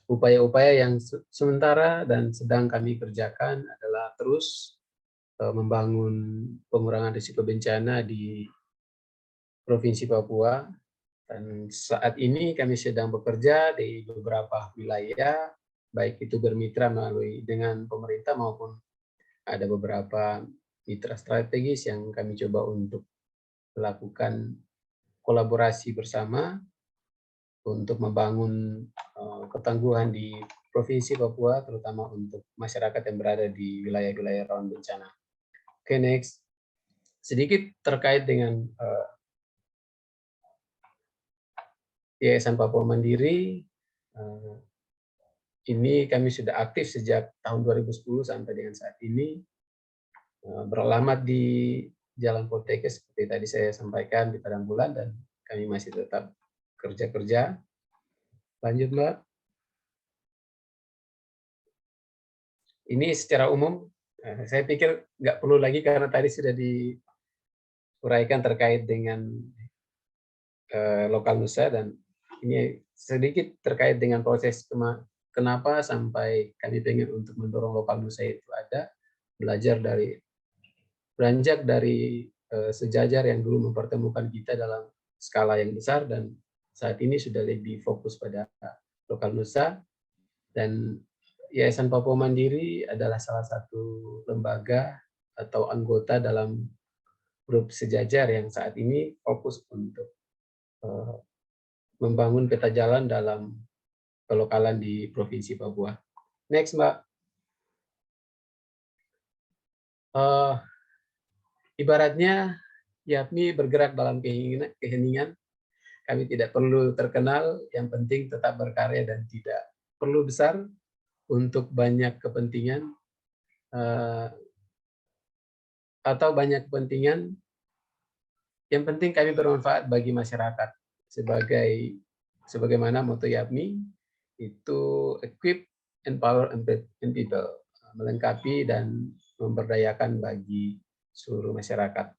upaya-upaya yang sementara dan sedang kami kerjakan adalah terus membangun pengurangan risiko bencana di Provinsi Papua, dan saat ini kami sedang bekerja di beberapa wilayah, baik itu bermitra melalui dengan pemerintah maupun ada beberapa mitra strategis yang kami coba untuk melakukan kolaborasi bersama untuk membangun ketangguhan di Provinsi Papua, terutama untuk masyarakat yang berada di wilayah-wilayah rawan bencana. Oke, next. Sedikit terkait dengan Yayasan Papua Mandiri, ini kami sudah aktif sejak tahun 2010 sampai dengan saat ini, beralamat di Jalan Poltekkes seperti tadi saya sampaikan di Padang Bulan, dan kami masih tetap kerja-kerja. Lanjut, Mbak. Ini secara umum, saya pikir nggak perlu lagi karena tadi sudah diuraikan terkait dengan lokal nusa, dan ini sedikit terkait dengan proses kenapa sampai kami pengen untuk mendorong lokal nusa itu ada, beranjak dari sejajar yang dulu mempertemukan kita dalam skala yang besar, dan saat ini sudah lebih fokus pada lokal nusa. Dan Yayasan Papua Mandiri adalah salah satu lembaga atau anggota dalam grup sejajar yang saat ini fokus untuk membangun peta jalan dalam kelokalan di Provinsi Papua. Next, Mbak. Ibaratnya YAPMI bergerak dalam keheningan. Kami tidak perlu terkenal, yang penting tetap berkarya dan tidak perlu besar untuk banyak kepentingan atau banyak kepentingan. Yang penting kami bermanfaat bagi masyarakat. Sebagaimana moto YAPMI itu equip, empower, and people, melengkapi dan memberdayakan bagi seluruh masyarakat.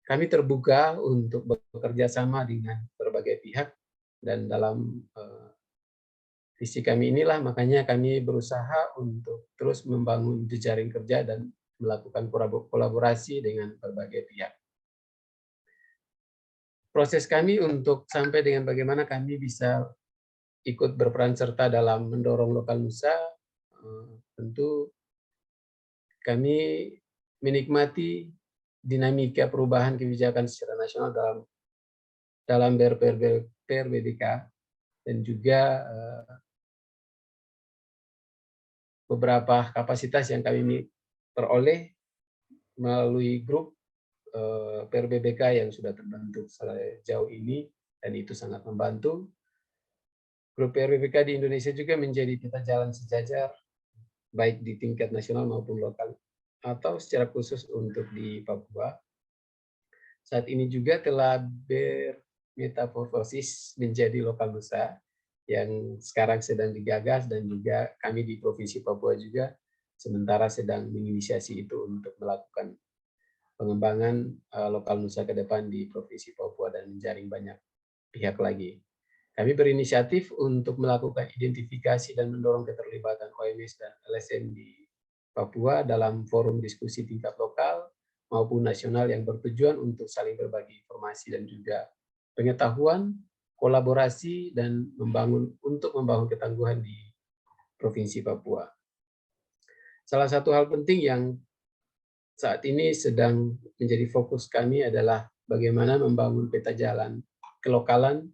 Kami terbuka untuk bekerja sama dengan berbagai pihak, dan dalam visi kami inilah makanya kami berusaha untuk terus membangun jejaring kerja dan melakukan kolaborasi dengan berbagai pihak. Proses kami untuk sampai dengan bagaimana kami bisa ikut berperan serta dalam mendorong lokal nusa, tentu kami menikmati dinamika perubahan kebijakan secara nasional dalam BRPRBK, dan juga beberapa kapasitas yang kami peroleh melalui grup PRBBK yang sudah terbentuk sejauh ini, dan itu sangat membantu. Grup PRBBK di Indonesia juga menjadi peta jalan sejajar, baik di tingkat nasional maupun lokal, atau secara khusus untuk di Papua. Saat ini juga telah bermetamorfosis menjadi lokal nusa, yang sekarang sedang digagas, dan juga kami di Provinsi Papua juga sementara sedang menginisiasi itu untuk melakukan pengembangan lokal nusa ke depan di Provinsi Papua dan menjaring banyak pihak lagi. Kami berinisiatif untuk melakukan identifikasi dan mendorong keterlibatan OMS dan LSM di Papua dalam forum diskusi tingkat lokal maupun nasional yang bertujuan untuk saling berbagi informasi dan juga pengetahuan, kolaborasi, dan membangun ketangguhan di Provinsi Papua. Salah satu hal penting yang saat ini sedang menjadi fokus kami adalah bagaimana membangun peta jalan kelokalan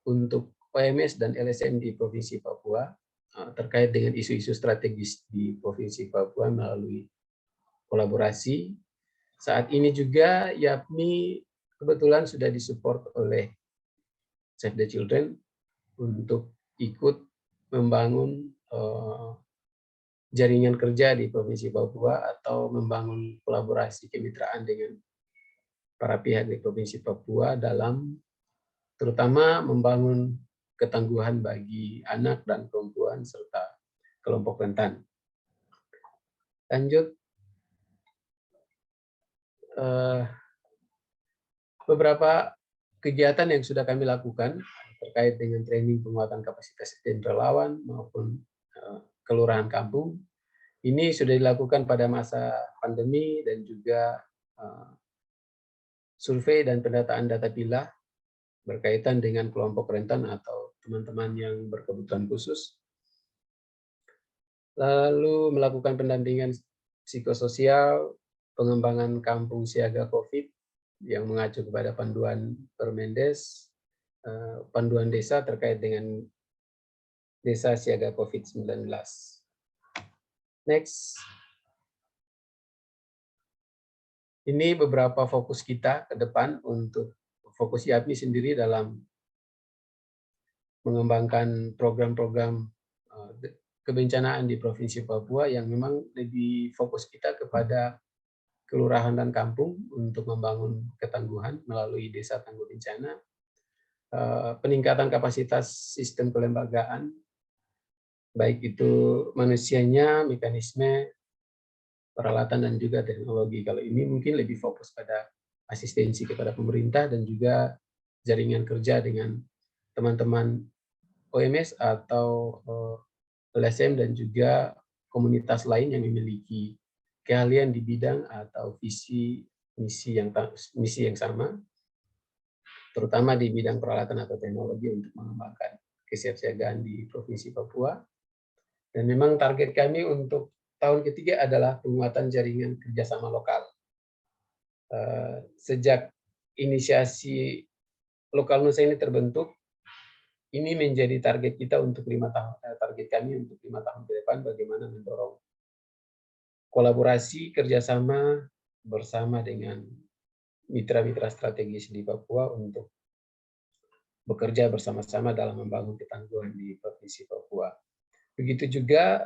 untuk OMS dan LSM di Provinsi Papua terkait dengan isu-isu strategis di Provinsi Papua melalui kolaborasi. Saat ini juga YAPMI kebetulan sudah disupport oleh Save the Children untuk ikut membangun jaringan kerja di Provinsi Papua atau membangun kolaborasi kemitraan dengan para pihak di Provinsi Papua dalam terutama membangun ketangguhan bagi anak dan perempuan serta kelompok rentan. Lanjut, beberapa kegiatan yang sudah kami lakukan terkait dengan training penguatan kapasitas tim relawan maupun kelurahan kampung. Ini sudah dilakukan pada masa pandemi dan juga survei dan pendataan data pilah berkaitan dengan kelompok rentan atau teman-teman yang berkebutuhan khusus. Lalu melakukan pendampingan psikososial, pengembangan kampung siaga COVID yang mengacu kepada panduan Permendes, panduan desa terkait dengan desa siaga COVID-19. Next. Ini beberapa fokus kita ke depan untuk fokus YAPI sendiri dalam mengembangkan program-program kebencanaan di Provinsi Papua yang memang lebih fokus kita kepada kelurahan dan kampung untuk membangun ketangguhan melalui desa tangguh bencana, peningkatan kapasitas sistem kelembagaan, baik itu manusianya, mekanisme, peralatan, dan juga teknologi. Kalau ini mungkin lebih fokus pada asistensi kepada pemerintah dan juga jaringan kerja dengan teman-teman OMS atau LSM dan juga komunitas lain yang memiliki keahlian di bidang atau visi misi yang sama, terutama di bidang peralatan atau teknologi untuk mengembangkan kesiapsiagaan di Provinsi Papua. Dan memang target kami untuk tahun ketiga adalah penguatan jaringan kerjasama lokal. Sejak inisiasi Lokal Nusa ini terbentuk, ini menjadi target kita untuk 5 tahun. Target kami untuk 5 tahun ke depan bagaimana mendorong kolaborasi kerjasama bersama dengan mitra-mitra strategis di Papua untuk bekerja bersama-sama dalam membangun ketangguhan di Provinsi Papua. Begitu juga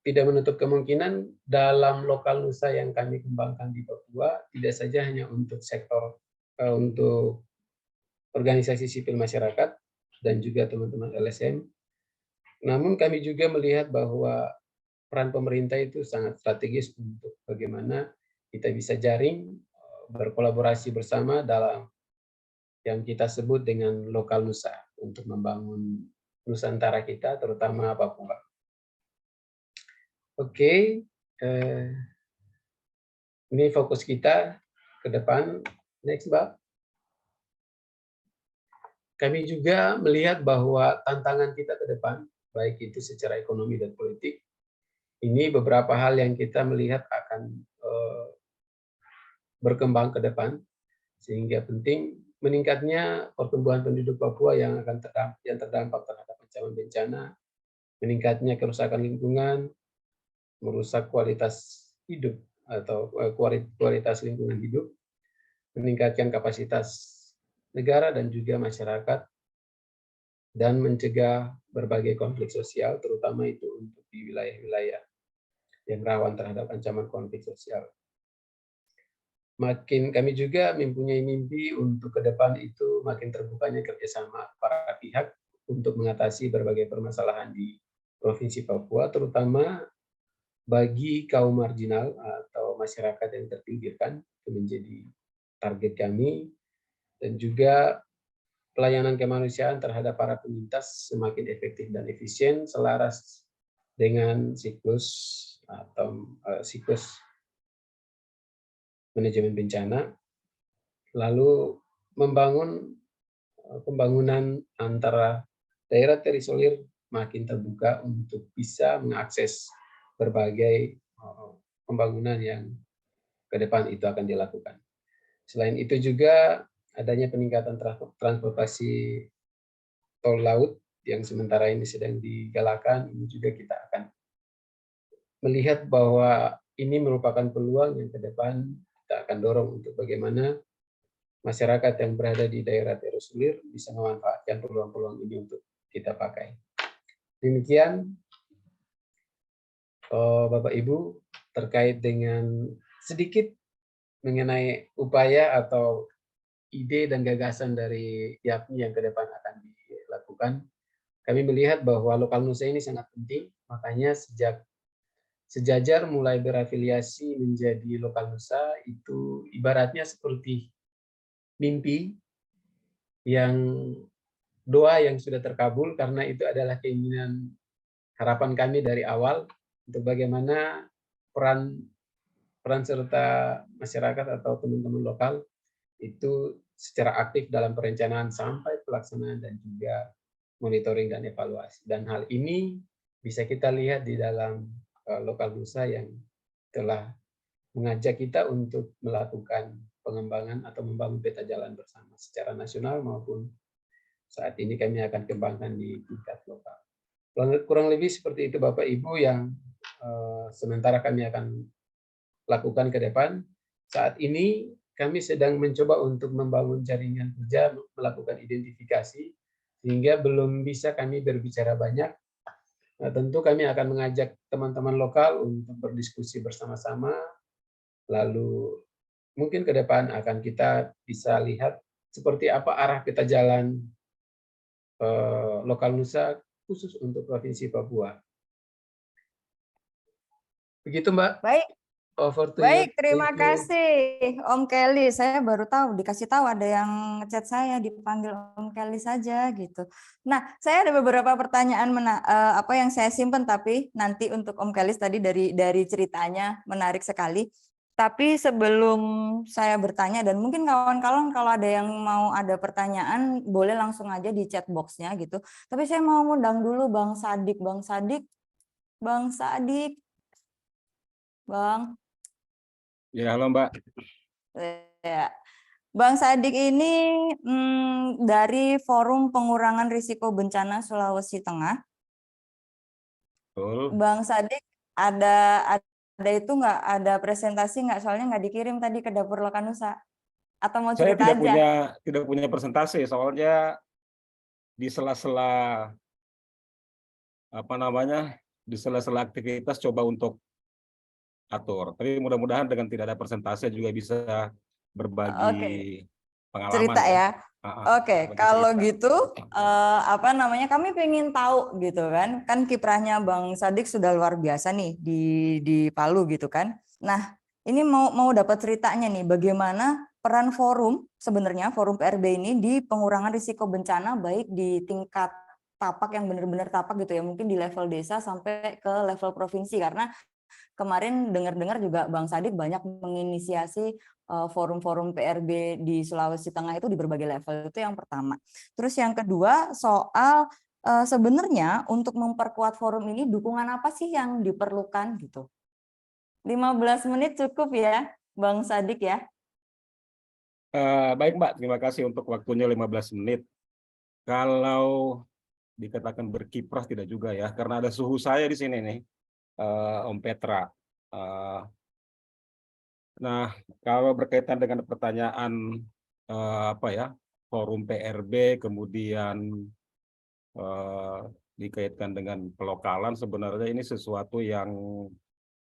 tidak menutup kemungkinan dalam Lokal Nusa yang kami kembangkan di Papua, tidak saja hanya untuk sektor, untuk organisasi sipil masyarakat dan juga teman-teman LSM, namun kami juga melihat bahwa peran pemerintah itu sangat strategis untuk bagaimana kita bisa jaring, berkolaborasi bersama dalam yang kita sebut dengan Lokal Nusa untuk membangun Nusantara kita, terutama Papua. Oke, ini fokus kita ke depan. Next, Mbak. Kami juga melihat bahwa tantangan kita ke depan, baik itu secara ekonomi dan politik, ini beberapa hal yang kita melihat akan berkembang ke depan, sehingga penting meningkatnya pertumbuhan penduduk Papua yang terdampak terhadap ancaman bencana, meningkatnya kerusakan lingkungan, merusak kualitas hidup atau kualitas lingkungan hidup, meningkatkan kapasitas negara dan juga masyarakat, dan mencegah berbagai konflik sosial, terutama itu untuk di wilayah-wilayah yang rawan terhadap ancaman konflik sosial. Kami juga mempunyai mimpi untuk ke depan itu makin terbukanya kerjasama para pihak untuk mengatasi berbagai permasalahan di Provinsi Papua, terutama bagi kaum marginal atau masyarakat yang terpinggirkan, itu menjadi target kami, dan juga pelayanan kemanusiaan terhadap para penyintas semakin efektif dan efisien selaras dengan siklus manajemen bencana, lalu membangun pembangunan antara daerah terisolir makin terbuka untuk bisa mengakses berbagai pembangunan yang ke depan itu akan dilakukan. Selain itu juga adanya peningkatan transportasi tol laut yang sementara ini sedang digalakan, ini juga kita akan melihat bahwa ini merupakan peluang yang ke depan kita akan dorong untuk bagaimana masyarakat yang berada di daerah terisolir bisa memanfaatkan peluang-peluang ini untuk kita pakai. Demikian Bapak Ibu terkait dengan sedikit mengenai upaya atau ide dan gagasan dari YAPMI yang ke depan akan dilakukan. Kami melihat bahwa Lokal Nusa ini sangat penting, makanya sejak sejajar mulai berafiliasi menjadi Lokal Nusa itu ibaratnya seperti mimpi yang doa yang sudah terkabul, karena itu adalah keinginan harapan kami dari awal untuk bagaimana peran peran serta masyarakat atau teman-teman lokal itu secara aktif dalam perencanaan sampai pelaksanaan dan juga monitoring dan evaluasi. Dan hal ini bisa kita lihat di dalam lokal nusa yang telah mengajak kita untuk melakukan pengembangan atau membangun peta jalan bersama secara nasional maupun saat ini kami akan kembangkan di tingkat lokal. Kurang lebih seperti itu Bapak Ibu yang sementara kami akan lakukan ke depan. Saat ini kami sedang mencoba untuk membangun jaringan kerja, melakukan identifikasi, sehingga belum bisa kami berbicara banyak. Nah, tentu kami akan mengajak teman-teman lokal untuk berdiskusi bersama-sama, lalu mungkin ke depan akan kita bisa lihat seperti apa arah peta jalan lokal nusa khusus untuk Provinsi Papua. Begitu Mbak. Baik. Over to you. Baik, terima kasih Om Kelly. Saya baru tahu, dikasih tahu ada yang ngechat saya dipanggil Om Kelly saja gitu. Nah, saya ada beberapa pertanyaan apa yang saya simpan tapi nanti untuk Om Kelly tadi dari ceritanya menarik sekali. Tapi sebelum saya bertanya dan mungkin kawan-kawan kalau ada yang mau ada pertanyaan boleh langsung aja di chat box-nya gitu. Tapi saya mau ngundang dulu Bang Sadik, Bang Sadik. Ya, halo Mbak. Ya. Bang Sadik ini dari Forum Pengurangan Risiko Bencana Sulawesi Tengah. Betul. Bang Sadik ada itu nggak, ada presentasi nggak? Soalnya nggak dikirim tadi ke Dapur Lokanusa. Atau mau cerita Saya aja? tidak punya presentasi, soalnya di sela-sela di sela-sela aktivitas coba untuk atur. Tapi mudah-mudahan dengan tidak ada presentasi juga bisa berbagi pengalaman. Cerita ya. Oke, kalau cerita. gitu kami pengen tahu gitu kan kiprahnya Bang Sadik sudah luar biasa nih di Palu gitu kan. Nah, ini mau dapat ceritanya nih bagaimana peran forum sebenarnya forum PRB ini di pengurangan risiko bencana baik di tingkat tapak yang benar-benar tapak gitu ya, mungkin di level desa sampai ke level provinsi, karena kemarin dengar-dengar juga Bang Sadik banyak menginisiasi forum-forum PRB di Sulawesi Tengah itu di berbagai level. Itu yang pertama. Terus yang kedua soal sebenarnya untuk memperkuat forum ini dukungan apa sih yang diperlukan gitu. 15 menit cukup ya Bang Sadik ya. Baik Mbak, terima kasih untuk waktunya 15 menit. Kalau dikatakan berkiprah tidak juga ya, karena ada suhu saya di sini nih, Om Petra. Nah, kalau berkaitan dengan pertanyaan forum PRB, kemudian dikaitkan dengan pelokalan, sebenarnya ini sesuatu yang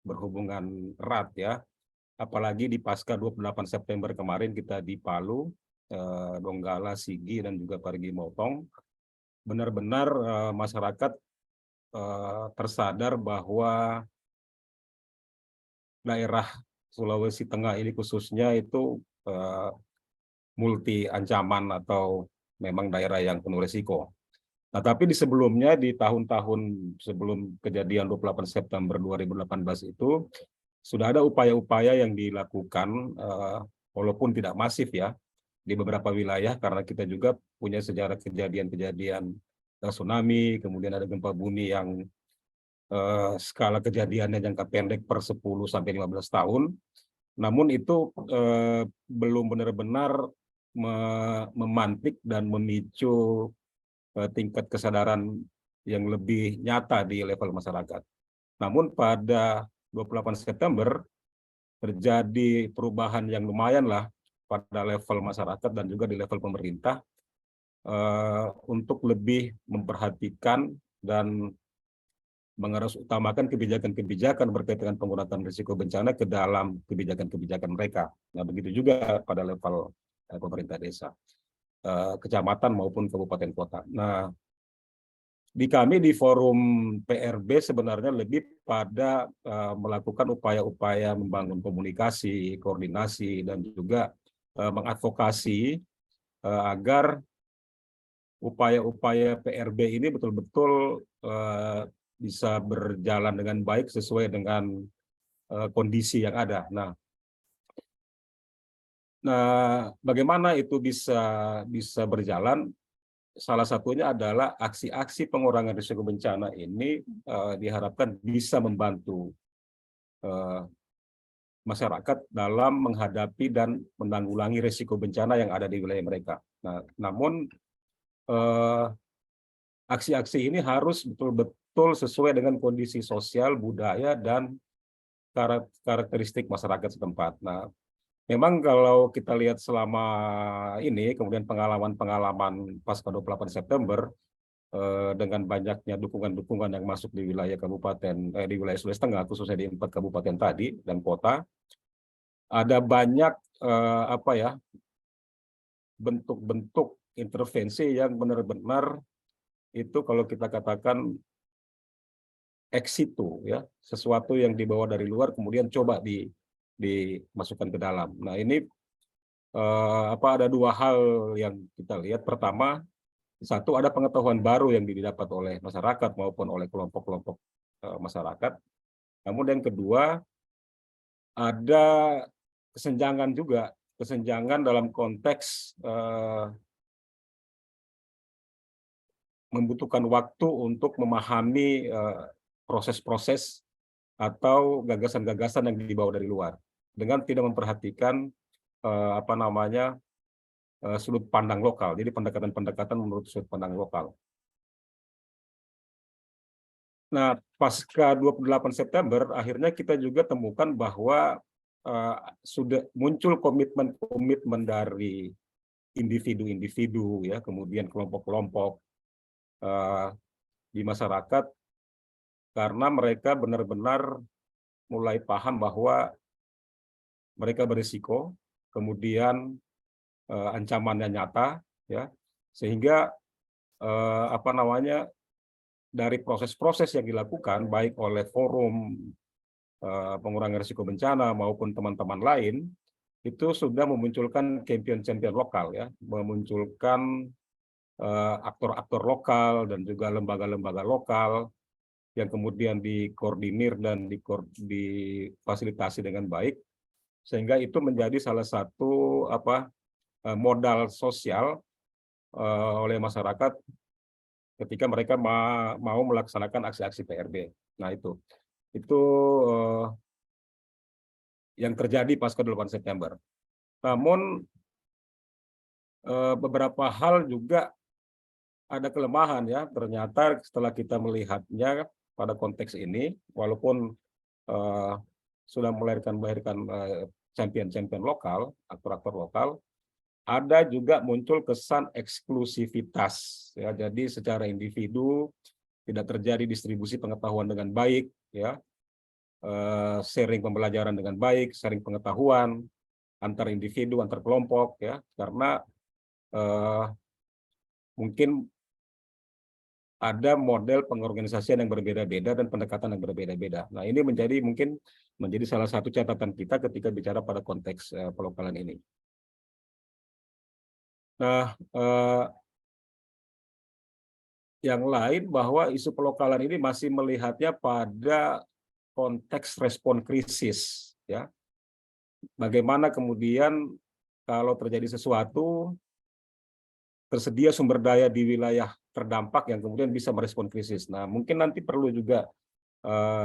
berhubungan erat ya. Apalagi di pasca 28 September kemarin kita di Palu, Donggala, Sigi, dan juga Parigi Motong, benar-benar masyarakat tersadar bahwa daerah Sulawesi Tengah ini khususnya itu multi ancaman atau memang daerah yang penuh risiko. Nah, tapi di sebelumnya, di tahun-tahun sebelum kejadian 28 September 2018 itu, sudah ada upaya-upaya yang dilakukan, walaupun tidak masif ya, di beberapa wilayah, karena kita juga punya sejarah kejadian-kejadian tsunami, kemudian ada gempa bumi yang skala kejadiannya jangka pendek per 10-15 tahun. Namun itu belum benar-benar memantik dan memicu tingkat kesadaran yang lebih nyata di level masyarakat. Namun pada 28 September terjadi perubahan yang lumayan lah pada level masyarakat dan juga di level pemerintah untuk lebih memperhatikan dan mengarahutamakan kebijakan-kebijakan berkaitan dengan pengurangan risiko bencana ke dalam kebijakan-kebijakan mereka. Nah, begitu juga pada level pemerintah desa, kecamatan maupun kabupaten kota. Nah, di kami di forum PRB sebenarnya lebih pada melakukan upaya-upaya membangun komunikasi, koordinasi, dan juga mengadvokasi agar upaya-upaya PRB ini betul-betul bisa berjalan dengan baik sesuai dengan kondisi yang ada. Nah, bagaimana itu bisa berjalan? Salah satunya adalah aksi-aksi pengurangan risiko bencana ini diharapkan bisa membantu masyarakat dalam menghadapi dan menanggulangi risiko bencana yang ada di wilayah mereka. Nah, namun aksi-aksi ini harus betul-betul sesuai dengan kondisi sosial, budaya, dan karakteristik masyarakat setempat. Nah, memang kalau kita lihat selama ini, kemudian pengalaman-pengalaman pasca 28 September, dengan banyaknya dukungan-dukungan yang masuk di wilayah di wilayah Sulawesi Tengah, khususnya di 4 kabupaten tadi dan kota, ada banyak bentuk-bentuk intervensi yang benar-benar itu kalau kita katakan ex situ, ya, sesuatu yang dibawa dari luar kemudian coba dimasukkan ke dalam. Nah, ini ada dua hal yang kita lihat. Pertama, satu, ada pengetahuan baru yang didapat oleh masyarakat maupun oleh kelompok-kelompok masyarakat. Namun yang kedua, ada kesenjangan juga, kesenjangan dalam konteks membutuhkan waktu untuk memahami proses-proses atau gagasan-gagasan yang dibawa dari luar, dengan tidak memperhatikan sudut pandang lokal. Jadi pendekatan-pendekatan menurut sudut pandang lokal. Nah, pasca 28 September, akhirnya kita juga temukan bahwa sudah muncul komitmen dari individu-individu, ya, kemudian kelompok-kelompok di masyarakat, karena mereka benar-benar mulai paham bahwa mereka berisiko, kemudian ancamannya nyata, ya, sehingga dari proses-proses yang dilakukan baik oleh forum pengurangan risiko bencana maupun teman-teman lain, itu sudah memunculkan champion-champion lokal, ya, memunculkan aktor-aktor lokal dan juga lembaga-lembaga lokal yang kemudian dikoordinir dan difasilitasi dengan baik, sehingga itu menjadi salah satu modal sosial oleh masyarakat ketika mereka mau melaksanakan aksi-aksi PRB. Nah, itu yang terjadi pasca 28 September. Namun beberapa hal juga ada kelemahan, ya. Ternyata setelah kita melihatnya pada konteks ini, walaupun sudah melahirkan champion-champion lokal, aktor-aktor lokal, ada juga muncul kesan eksklusivitas, ya. Jadi secara individu tidak terjadi distribusi pengetahuan dengan baik, ya, sharing pembelajaran dengan baik, sharing pengetahuan antar individu, antar kelompok, ya, karena mungkin ada model pengorganisasian yang berbeda-beda dan pendekatan yang berbeda-beda. Nah, ini mungkin menjadi salah satu catatan kita ketika bicara pada konteks pelokalan ini. Nah, yang lain bahwa isu pelokalan ini masih melihatnya pada konteks respon krisis, ya. Bagaimana kemudian kalau terjadi sesuatu, tersedia sumber daya di wilayah terdampak yang kemudian bisa merespon krisis. Nah, mungkin nanti perlu juga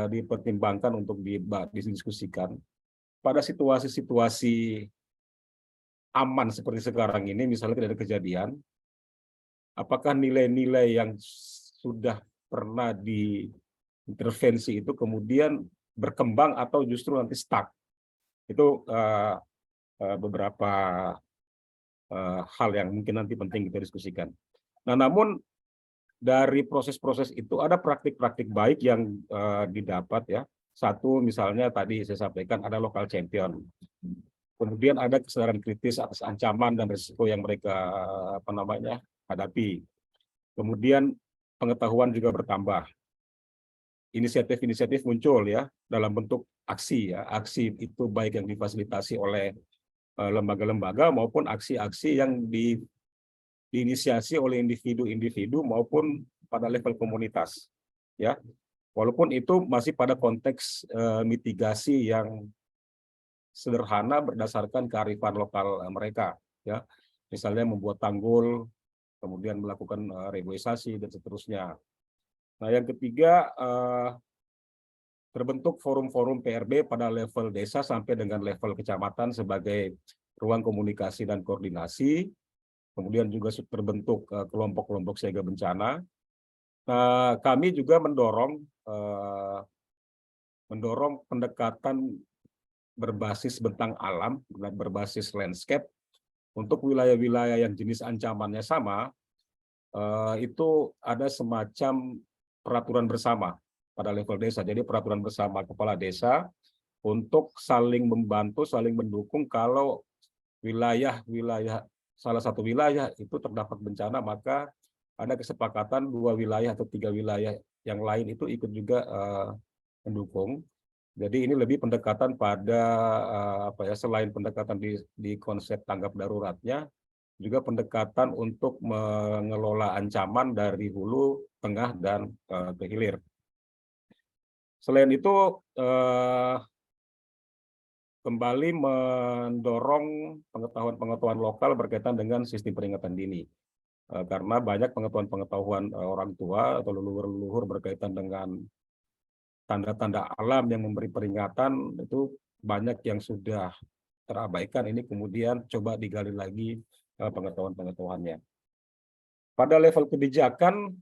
dipertimbangkan untuk didiskusikan pada situasi-situasi aman seperti sekarang ini, misalnya tidak ada kejadian, apakah nilai-nilai yang sudah pernah diintervensi itu kemudian berkembang atau justru nanti stuck. Itu beberapa hal yang mungkin nanti penting kita diskusikan. Nah, namun dari proses-proses itu ada praktik-praktik baik yang didapat, ya. Satu, misalnya tadi saya sampaikan ada local champion. Kemudian ada kesadaran kritis atas ancaman dan risiko yang mereka hadapi. Kemudian pengetahuan juga bertambah. Inisiatif-inisiatif muncul, ya, dalam bentuk aksi, ya. Aksi itu baik yang difasilitasi oleh lembaga-lembaga maupun aksi-aksi yang diinisiasi oleh individu-individu maupun pada level komunitas, ya. Walaupun itu masih pada konteks mitigasi yang sederhana berdasarkan kearifan lokal mereka, ya. Misalnya membuat tanggul, kemudian melakukan reboisasi dan seterusnya. Nah, yang ketiga, terbentuk forum-forum PRB pada level desa sampai dengan level kecamatan sebagai ruang komunikasi dan koordinasi. Kemudian juga terbentuk kelompok-kelompok siaga bencana. Nah, kami juga mendorong pendekatan berbasis bentang alam, berbasis landscape untuk wilayah-wilayah yang jenis ancamannya sama. Itu ada semacam peraturan bersama pada level desa. Jadi peraturan bersama kepala desa untuk saling membantu, saling mendukung kalau salah satu wilayah itu terdapat bencana, maka ada kesepakatan 2 wilayah atau 3 wilayah yang lain itu ikut juga mendukung. Jadi ini lebih pendekatan pada selain pendekatan di konsep tanggap daruratnya, juga pendekatan untuk mengelola ancaman dari hulu, tengah, dan ke hilir. Selain itu, kembali mendorong pengetahuan-pengetahuan lokal berkaitan dengan sistem peringatan dini. Karena banyak pengetahuan-pengetahuan orang tua atau leluhur-leluhur berkaitan dengan tanda-tanda alam yang memberi peringatan, itu banyak yang sudah terabaikan. Ini kemudian coba digali lagi pengetahuan-pengetahuannya. Pada level kebijakan,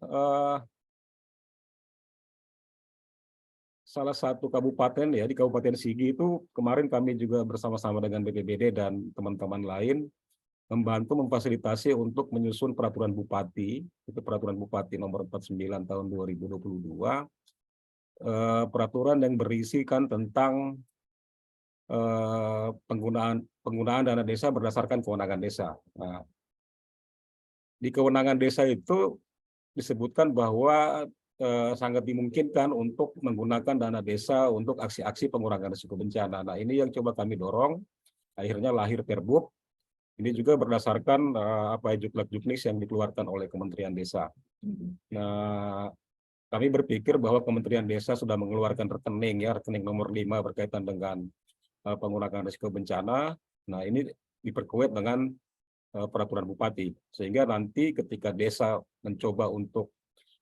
salah satu kabupaten, ya, di Kabupaten Sigi itu kemarin kami juga bersama-sama dengan BPBD dan teman-teman lain membantu memfasilitasi untuk menyusun peraturan bupati, itu peraturan bupati nomor 49 tahun 2022, peraturan yang berisikan tentang penggunaan dana desa berdasarkan kewenangan desa. Nah, di kewenangan desa itu disebutkan bahwa sangat dimungkinkan untuk menggunakan dana desa untuk aksi-aksi pengurangan risiko bencana. Nah, ini yang coba kami dorong, akhirnya lahir Perbub. Ini juga berdasarkan Juklak-Juknis yang dikeluarkan oleh Kementerian Desa. Nah, kami berpikir bahwa Kementerian Desa sudah mengeluarkan rekening nomor 5 berkaitan dengan pengurangan risiko bencana. Nah, ini diperkuat dengan peraturan bupati, sehingga nanti ketika desa mencoba untuk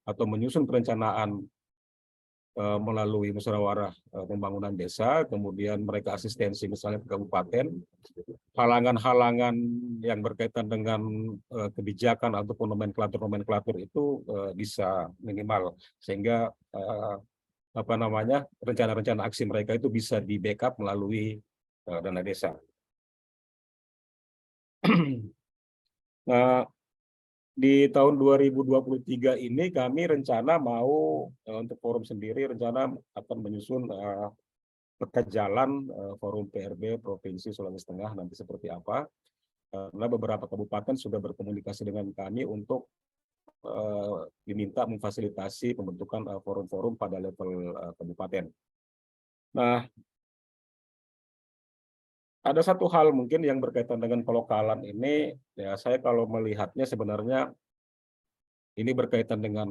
atau menyusun perencanaan melalui musyawarah pembangunan desa, kemudian mereka asistensi misalnya ke kabupaten, halangan-halangan yang berkaitan dengan kebijakan ataupun nomenklatur itu bisa minimal, sehingga rencana-rencana aksi mereka itu bisa di backup melalui dana desa. Nah, di tahun 2023 ini kami rencana mau untuk forum sendiri rencana akan menyusun peta jalan forum PRB Provinsi Sulawesi Tengah nanti seperti apa. Karena beberapa kabupaten sudah berkomunikasi dengan kami untuk diminta memfasilitasi pembentukan forum-forum pada level kabupaten. Nah, ada satu hal mungkin yang berkaitan dengan pelokalan ini, ya saya kalau melihatnya sebenarnya ini berkaitan dengan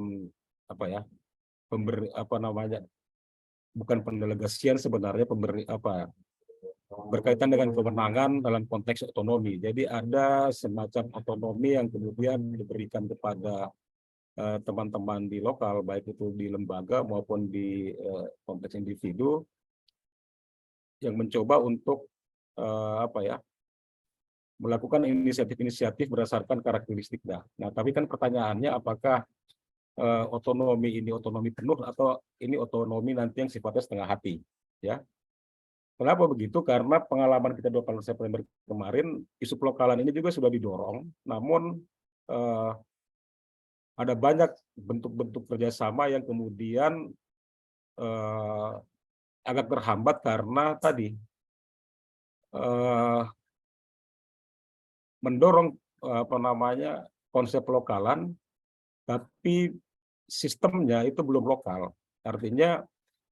bukan pendelegasian sebenarnya, berkaitan dengan kewenangan dalam konteks otonomi. Jadi ada semacam otonomi yang kemudian diberikan kepada teman-teman di lokal, baik itu di lembaga maupun di konteks individu, yang mencoba untuk melakukan inisiatif-inisiatif berdasarkan karakteristiknya. Nah, tapi kan pertanyaannya apakah otonomi ini otonomi penuh atau ini otonomi nanti yang sifatnya setengah hati, ya. Kenapa begitu? Karena pengalaman kita 28 September kemarin, isu pelokalan ini juga sudah didorong, namun ada banyak bentuk-bentuk kerjasama yang kemudian agak terhambat karena tadi mendorong konsep lokalan, tapi sistemnya itu belum lokal. Artinya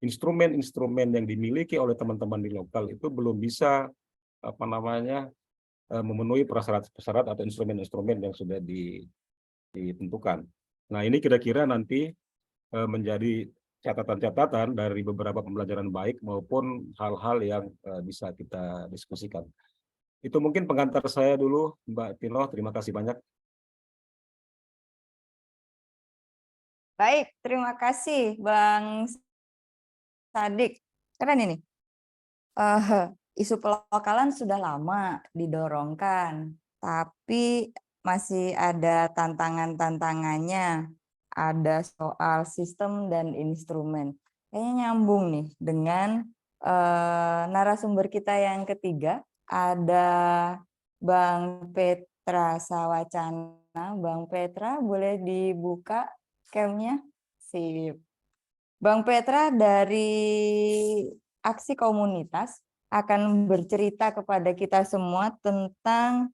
instrumen-instrumen yang dimiliki oleh teman-teman di lokal itu belum bisa memenuhi prasyarat-prasyarat atau instrumen-instrumen yang sudah ditentukan. Nah, ini kira-kira nanti menjadi catatan-catatan dari beberapa pembelajaran baik maupun hal-hal yang bisa kita diskusikan. Itu mungkin pengantar saya dulu, Mbak Tino. Terima kasih banyak. Baik, terima kasih Bang Sadik. Keren ini. Isu pelokalan sudah lama didorongkan, tapi masih ada tantangan-tantangannya. Ada soal sistem dan instrumen. Kayaknya nyambung nih dengan narasumber kita yang ketiga. Ada Bang Petra Sawacana. Bang Petra, boleh dibuka cam-nya? Sip. Bang Petra dari Aksi Komunitas akan bercerita kepada kita semua tentang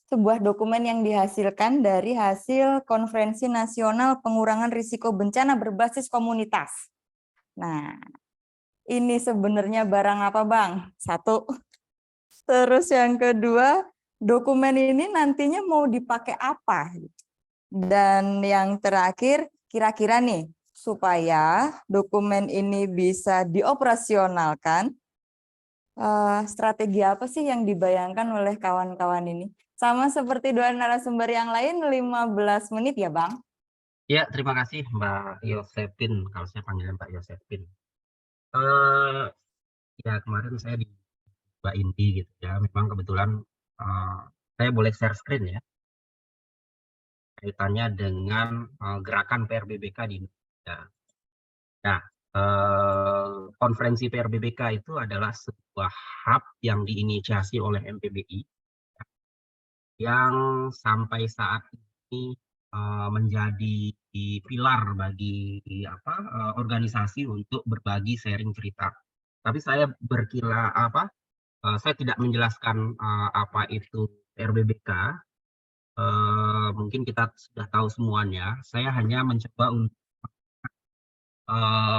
sebuah dokumen yang dihasilkan dari hasil Konferensi Nasional Pengurangan Risiko Bencana Berbasis Komunitas. Nah, ini sebenarnya barang apa, Bang? Satu. Terus yang kedua, dokumen ini nantinya mau dipakai apa? Dan yang terakhir, kira-kira nih, supaya dokumen ini bisa dioperasionalkan, strategi apa sih yang dibayangkan oleh kawan-kawan ini? Sama seperti dua narasumber yang lain, 15 menit ya, Bang? Ya, terima kasih Mbak Yosefin, kalau saya panggilnya Mbak Yosefin. Ya, kemarin saya di Mbak Indi gitu ya, memang kebetulan saya boleh share screen ya, kaitannya dengan gerakan PRBBK di Indonesia. Nah, konferensi PRBBK itu adalah sebuah hub yang diinisiasi oleh MPBI, yang sampai saat ini menjadi pilar bagi organisasi untuk berbagi sharing cerita. Tapi saya saya tidak menjelaskan apa itu RBBK. Mungkin kita sudah tahu semuanya. Saya hanya mencoba untuk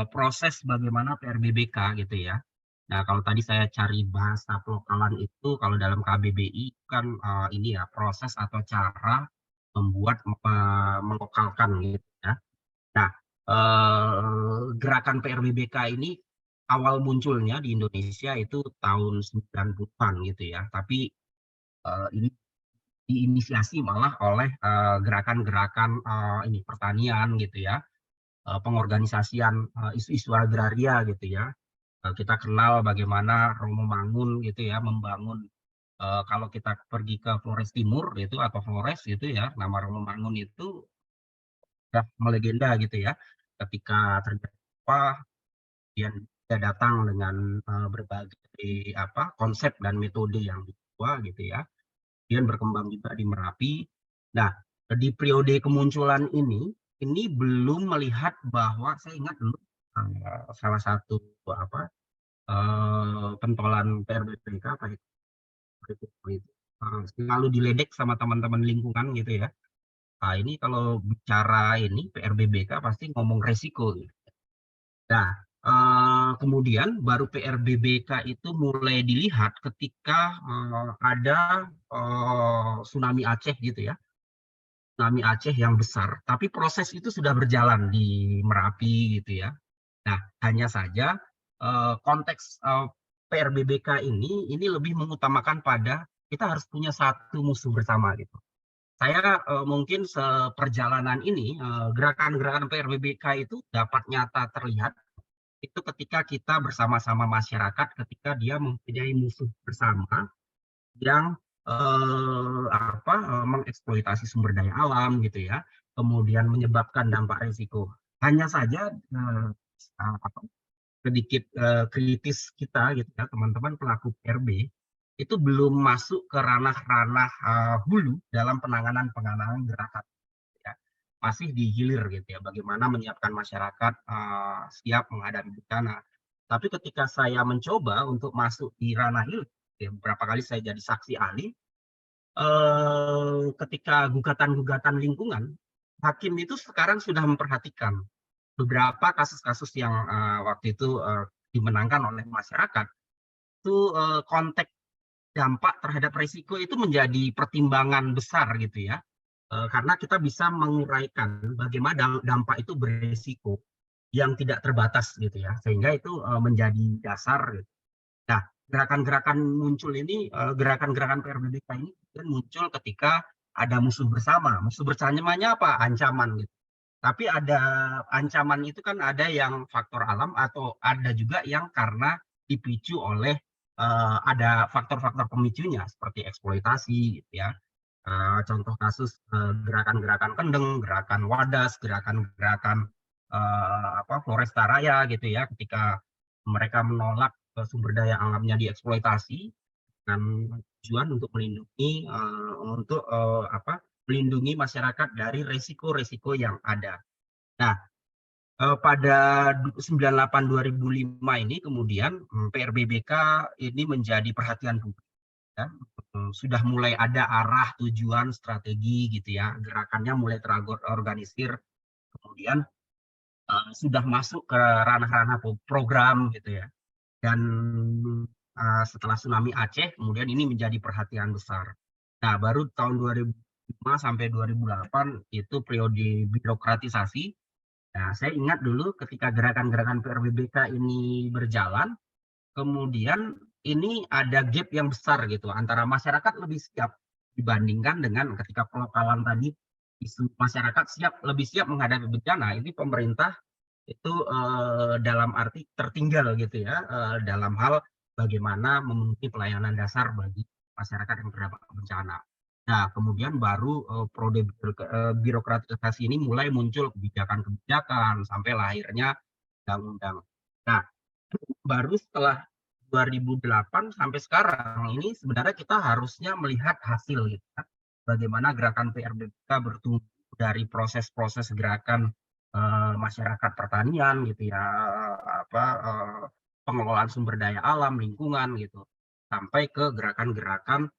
proses bagaimana PRBBK gitu ya. Nah, kalau tadi saya cari bahasa pelokalan itu, kalau dalam KBBI kan ini ya, proses atau cara membuat melokalkan gitu ya. Nah, gerakan PRBBK ini awal munculnya di Indonesia itu tahun 90-an gitu ya. Tapi ini diinisiasi malah oleh gerakan-gerakan ini pertanian gitu ya, pengorganisasian isu-isu agraria gitu ya. Kita kenal bagaimana Romo Mangun gitu ya, membangun kalau kita pergi ke Flores Timur itu atau Flores gitu ya, nama Romo Mangun itu sudah melegenda gitu ya. Ketika terjadi apa, dia datang dengan berbagai konsep dan metode yang dibawa gitu ya. Kemudian berkembang juga di Merapi. Nah, di periode kemunculan ini belum melihat bahwa saya ingat dulu salah satu pentolan PRBBK selalu diledek sama teman-teman lingkungan gitu ya. Nah, ini kalau bicara ini PRBBK pasti ngomong resiko. Gitu. Nah, kemudian baru PRBBK itu mulai dilihat ketika ada tsunami Aceh gitu ya. Tsunami Aceh yang besar, tapi proses itu sudah berjalan di Merapi gitu ya. Nah, hanya saja konteks PRBBK ini lebih mengutamakan pada kita harus punya satu musuh bersama gitu. Saya mungkin seperjalanan ini gerakan-gerakan PRBBK itu dapat nyata terlihat itu ketika kita bersama-sama masyarakat, ketika dia mempunyai musuh bersama yang mengeksploitasi sumber daya alam gitu ya, kemudian menyebabkan dampak risiko. Hanya saja sedikit kritis kita gitu ya, teman-teman pelaku PRB itu belum masuk ke ranah-ranah hulu dalam penanganan gerakan ya. Masih di hilir gitu ya, bagaimana menyiapkan masyarakat siap menghadapi bencana. Tapi ketika saya mencoba untuk masuk di ranah hilir, ya, beberapa kali saya jadi saksi ahli, ketika gugatan-gugatan lingkungan, hakim itu sekarang sudah memperhatikan beberapa kasus-kasus yang waktu itu dimenangkan oleh masyarakat, itu konteks dampak terhadap risiko itu menjadi pertimbangan besar gitu ya. Karena kita bisa menguraikan bagaimana dampak itu berisiko yang tidak terbatas gitu ya, sehingga itu menjadi dasar gitu. Nah, gerakan-gerakan muncul ini, gerakan-gerakan PRBBK ini muncul ketika ada musuh bersama. Musuh bersamanya apa? Ancaman gitu. Tapi ada ancaman itu kan ada yang faktor alam atau ada juga yang karena dipicu oleh ada faktor-faktor pemicunya seperti eksploitasi gitu ya. Contoh kasus gerakan-gerakan kendeng, gerakan wadas, gerakan-gerakan Floresta Raya gitu ya, ketika mereka menolak sumber daya alamnya dieksploitasi dengan tujuan untuk melindungi melindungi masyarakat dari resiko-resiko yang ada. Nah, pada 98-2005 ini kemudian PRBBK ini menjadi perhatian publik. Ya. Sudah mulai ada arah, tujuan, strategi gitu ya, gerakannya mulai terorganisir, kemudian sudah masuk ke ranah-ranah program gitu ya. Dan setelah tsunami Aceh, kemudian ini menjadi perhatian besar. Nah, baru tahun 2005 sampai 2008 itu periode birokratisasi. Nah, saya ingat dulu ketika gerakan-gerakan PRBBK ini berjalan, kemudian ini ada gap yang besar gitu antara masyarakat lebih siap dibandingkan dengan ketika pelokalan tadi, isu masyarakat lebih siap menghadapi bencana, ini pemerintah itu dalam arti tertinggal gitu ya, dalam hal bagaimana memenuhi pelayanan dasar bagi masyarakat yang terdampak bencana. Nah, kemudian baru birokratisasi ini mulai muncul kebijakan-kebijakan sampai lahirnya undang-undang. Nah, baru setelah 2008 sampai sekarang ini sebenarnya kita harusnya melihat hasil gitu ya. Bagaimana gerakan PRBK bertumbuh dari proses-proses gerakan masyarakat pertanian gitu ya, pengelolaan sumber daya alam, lingkungan gitu, sampai ke gerakan-gerakan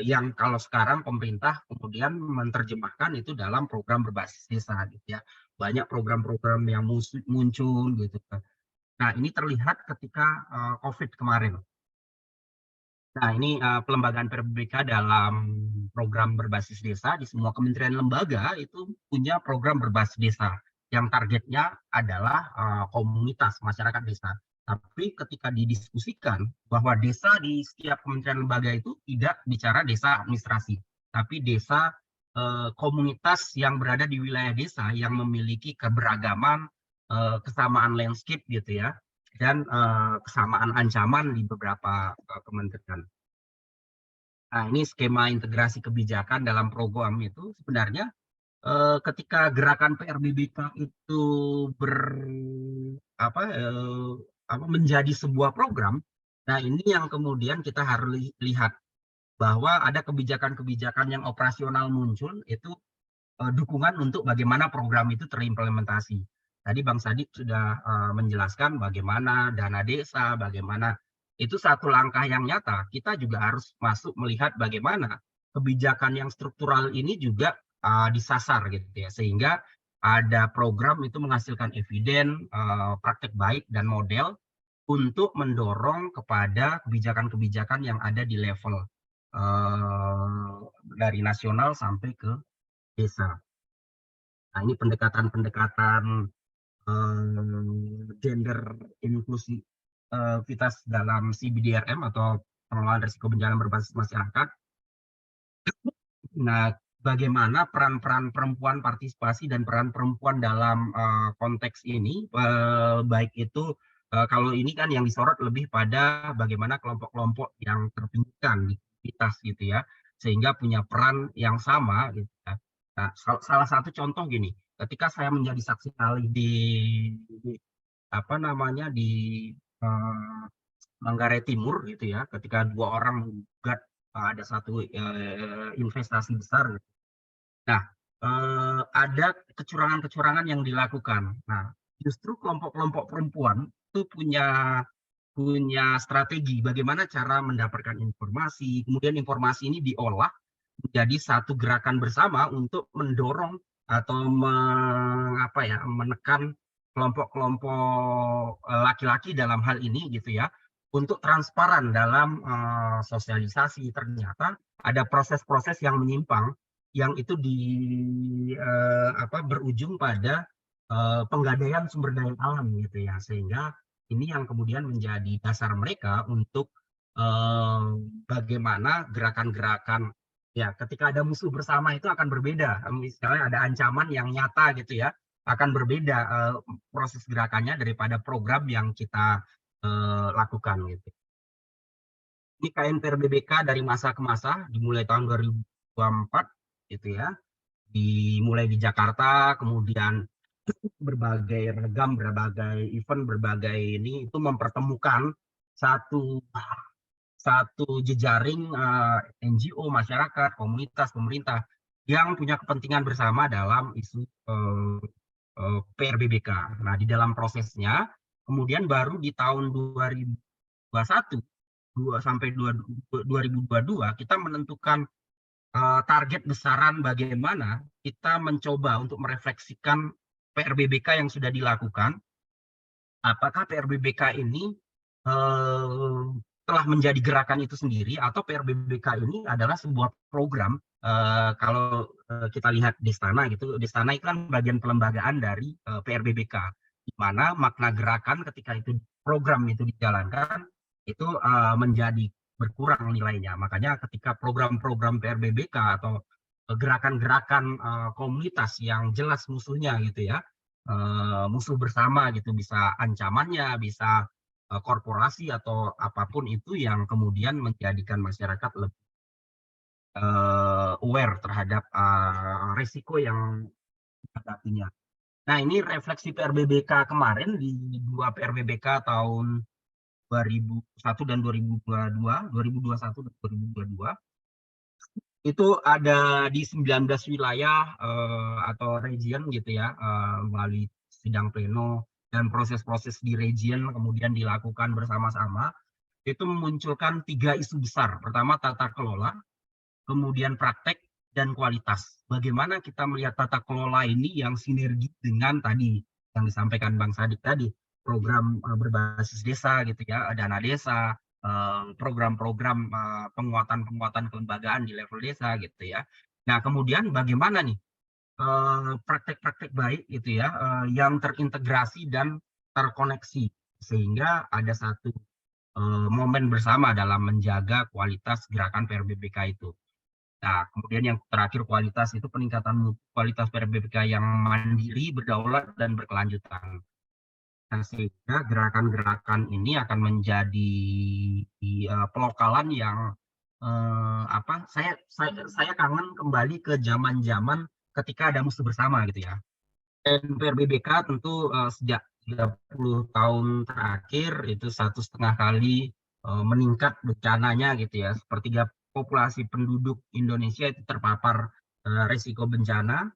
yang kalau sekarang pemerintah kemudian menerjemahkan itu dalam program berbasis desa gitu ya. Banyak program-program yang muncul gitu. Nah, ini terlihat ketika COVID kemarin. Nah, ini pelembagaan PRBBK dalam program berbasis desa di semua kementerian lembaga itu punya program berbasis desa yang targetnya adalah komunitas masyarakat desa. Tapi ketika didiskusikan bahwa desa di setiap kementerian lembaga itu tidak bicara desa administrasi, tapi desa komunitas yang berada di wilayah desa yang memiliki keberagaman, kesamaan landscape gitu ya, dan kesamaan ancaman di beberapa kementerian. Nah, ini skema integrasi kebijakan dalam program itu sebenarnya ketika gerakan PRBBK itu menjadi sebuah program, nah ini yang kemudian kita harus lihat bahwa ada kebijakan-kebijakan yang operasional muncul itu dukungan untuk bagaimana program itu terimplementasi. Tadi Bang Sadik sudah menjelaskan bagaimana dana desa, bagaimana itu satu langkah yang nyata. Kita juga harus masuk melihat bagaimana kebijakan yang struktural ini juga disasar gitu ya, sehingga ada program itu menghasilkan eviden, praktek baik dan model untuk mendorong kepada kebijakan-kebijakan yang ada di level dari nasional sampai ke desa. Nah, ini pendekatan-pendekatan gender inklusivitas dalam CBDRM atau pengelolaan risiko bencana berbasis masyarakat. Nah, bagaimana peran-peran perempuan partisipasi dan peran perempuan dalam konteks ini, baik itu kalau ini kan yang disorot lebih pada bagaimana kelompok-kelompok yang terpinggirkan di komunitas gitu ya, sehingga punya peran yang sama gitu ya. Nah, salah satu contoh gini, ketika saya menjadi saksi ahli di Manggarai Timur gitu ya, ketika 2 orang menggugat ada satu investasi besar. Nah, ada kecurangan-kecurangan yang dilakukan. Nah, justru kelompok-kelompok perempuan itu punya strategi bagaimana cara mendapatkan informasi, kemudian informasi ini diolah menjadi satu gerakan bersama untuk mendorong atau menekan kelompok-kelompok laki-laki dalam hal ini gitu ya, untuk transparan dalam sosialisasi. Ternyata ada proses-proses yang menyimpang yang itu berujung pada penggadaian sumber daya alam gitu ya, sehingga ini yang kemudian menjadi dasar mereka untuk bagaimana gerakan-gerakan ya ketika ada musuh bersama itu akan berbeda. Misalnya ada ancaman yang nyata gitu ya, akan berbeda proses gerakannya daripada program yang kita lakukan gitu. Ini KNPRBBK dari masa ke masa dimulai tahun 2024 gitu ya, dimulai di Jakarta, kemudian berbagai event, berbagai ini itu mempertemukan satu jejaring NGO, masyarakat, komunitas, pemerintah yang punya kepentingan bersama dalam isu PRBBK. Nah, di dalam prosesnya kemudian baru di tahun 2021 sampai 2022 kita menentukan target besaran bagaimana kita mencoba untuk merefleksikan PRBBK yang sudah dilakukan. Apakah PRBBK ini telah menjadi gerakan itu sendiri atau PRBBK ini adalah sebuah program. Kalau kita lihat Destana gitu, Destana itu kan bagian pelembagaan dari PRBBK, di mana makna gerakan ketika itu program itu dijalankan itu menjadi berkurang nilainya. Makanya ketika program-program PRBBK atau gerakan-gerakan komunitas yang jelas musuhnya gitu ya, musuh bersama gitu, bisa ancamannya, bisa korporasi atau apapun itu yang kemudian menjadikan masyarakat lebih aware terhadap risiko yang dihadapinya. Nah, ini refleksi PRBBK kemarin di 2 PRBBK tahun 2001 dan 2021 dan 2022 itu ada di 19 wilayah atau region gitu ya, melalui sidang pleno dan proses-proses di region kemudian dilakukan bersama-sama. Itu memunculkan 3 isu besar. Pertama tata kelola, kemudian praktek dan kualitas. Bagaimana kita melihat tata kelola ini yang sinergi dengan tadi yang disampaikan Bang Sadik tadi, program berbasis desa gitu ya, dana desa, program-program penguatan kelembagaan di level desa gitu ya. Nah, kemudian bagaimana nih praktek-praktek baik gitu ya, yang terintegrasi dan terkoneksi sehingga ada satu momen bersama dalam menjaga kualitas gerakan PRBBK itu. Nah, kemudian yang terakhir kualitas itu peningkatan kualitas PRBBK yang mandiri, berdaulat dan berkelanjutan. Nah, sehingga gerakan-gerakan ini akan menjadi pelokalan yang saya kangen kembali ke zaman-zaman ketika ada musuh bersama gitu ya. Dan PRBBK tentu sejak 30 tahun terakhir itu 1,5 kali meningkat bencananya gitu ya. Sepertiga populasi penduduk Indonesia itu terpapar risiko bencana.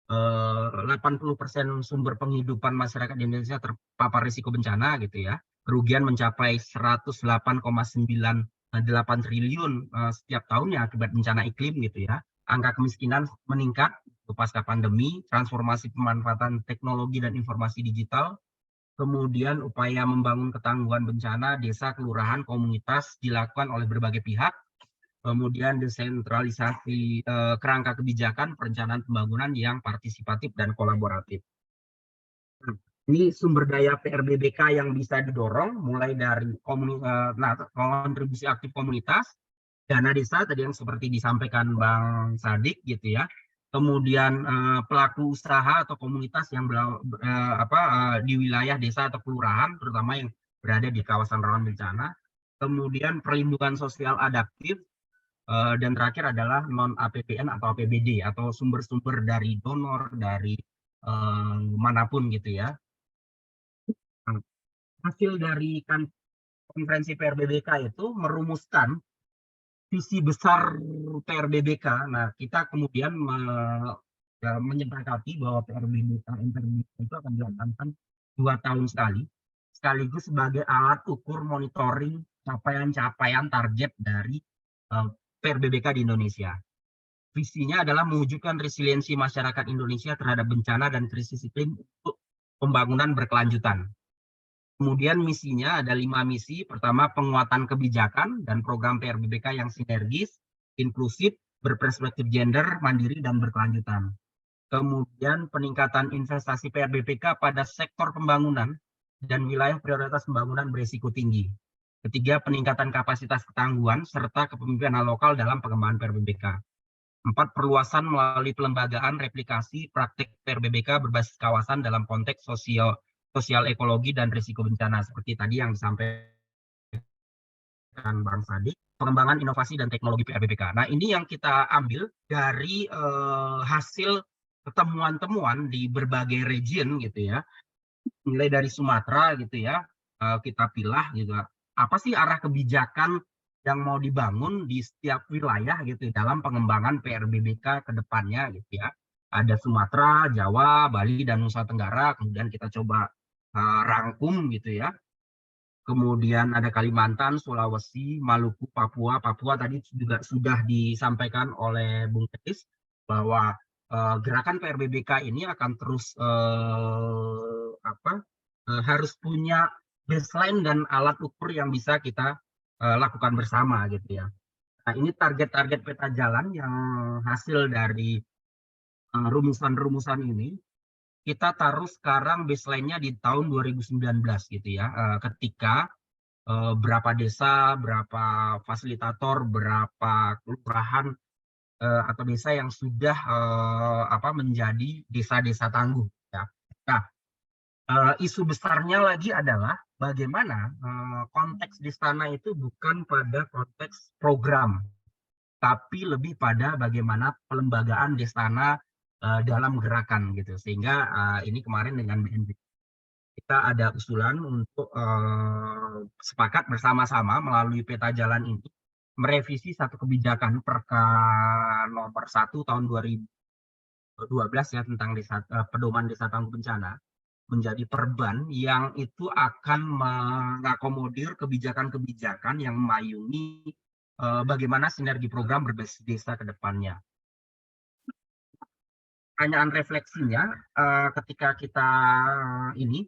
80% sumber penghidupan masyarakat di Indonesia terpapar risiko bencana gitu ya. Kerugian mencapai 108,98 triliun setiap tahunnya akibat bencana iklim gitu ya. Angka kemiskinan meningkat pasca pandemi, transformasi pemanfaatan teknologi dan informasi digital, kemudian upaya membangun ketangguhan bencana desa, kelurahan, komunitas dilakukan oleh berbagai pihak. Kemudian desentralisasi kerangka kebijakan perencanaan pembangunan yang partisipatif dan kolaboratif. Ini sumber daya PRBBK yang bisa didorong mulai dari kontribusi aktif komunitas, dana desa tadi yang seperti disampaikan Bang Sadik gitu ya. Kemudian pelaku usaha atau komunitas yang di wilayah desa atau kelurahan terutama yang berada di kawasan rawan bencana. Kemudian perlindungan sosial adaptif. Dan terakhir adalah non-APBN atau APBD atau sumber-sumber dari donor, dari manapun gitu ya. Hasil dari konferensi PRBBK itu merumuskan visi besar PRBBK. Nah, kita kemudian menyepakati bahwa PRBBK itu akan dilakukan 2 tahun sekali, sekaligus sebagai alat ukur monitoring capaian-capaian target dari PRBBK di Indonesia. Visinya adalah mewujudkan resiliensi masyarakat Indonesia terhadap bencana dan krisis iklim untuk pembangunan berkelanjutan. Kemudian misinya ada 5 misi. Pertama, penguatan kebijakan dan program PRBBK yang sinergis, inklusif, berperspektif gender, mandiri, dan berkelanjutan. Kemudian peningkatan investasi PRBBK pada sektor pembangunan dan wilayah prioritas pembangunan berisiko tinggi. Ketiga, peningkatan kapasitas ketangguhan serta kepemimpinan lokal dalam pengembangan PRBBK. 4, perluasan melalui pelembagaan replikasi praktik PRBBK berbasis kawasan dalam konteks sosial ekologi dan risiko bencana seperti tadi yang disampaikan Bang Sadik, pengembangan inovasi dan teknologi PRBBK. Nah, ini yang kita ambil dari hasil temuan-temuan di berbagai region gitu ya, mulai dari Sumatera gitu ya, kita pilah gitu. Apa sih arah kebijakan yang mau dibangun di setiap wilayah gitu dalam pengembangan PRBBK ke depannya gitu ya. Ada Sumatera, Jawa, Bali, dan Nusa Tenggara, kemudian kita coba rangkum gitu ya. Kemudian ada Kalimantan, Sulawesi, Maluku, Papua. Papua tadi juga sudah disampaikan oleh Bung Tetis bahwa gerakan PRBBK ini akan terus harus punya baseline dan alat ukur yang bisa kita lakukan bersama gitu ya. Nah, ini target-target peta jalan yang hasil dari rumusan-rumusan ini kita taruh sekarang baseline-nya di tahun 2019 gitu ya. Ketika berapa desa, berapa fasilitator, berapa kelurahan atau desa yang sudah menjadi desa-desa tangguh ya. Nah, isu besarnya lagi adalah bagaimana konteks di sana itu bukan pada konteks program, tapi lebih pada bagaimana pelembagaan di sana dalam gerakan gitu. Sehingga ini kemarin dengan BNPB kita ada usulan untuk sepakat bersama-sama melalui peta jalan ini merevisi satu kebijakan Perka nomor 1 tahun 2012 ya tentang pedoman desa tangguh bencana menjadi perban yang itu akan mengakomodir kebijakan-kebijakan yang memayungi bagaimana sinergi program berbasis desa ke depannya. Pertanyaan refleksinya ketika kita ini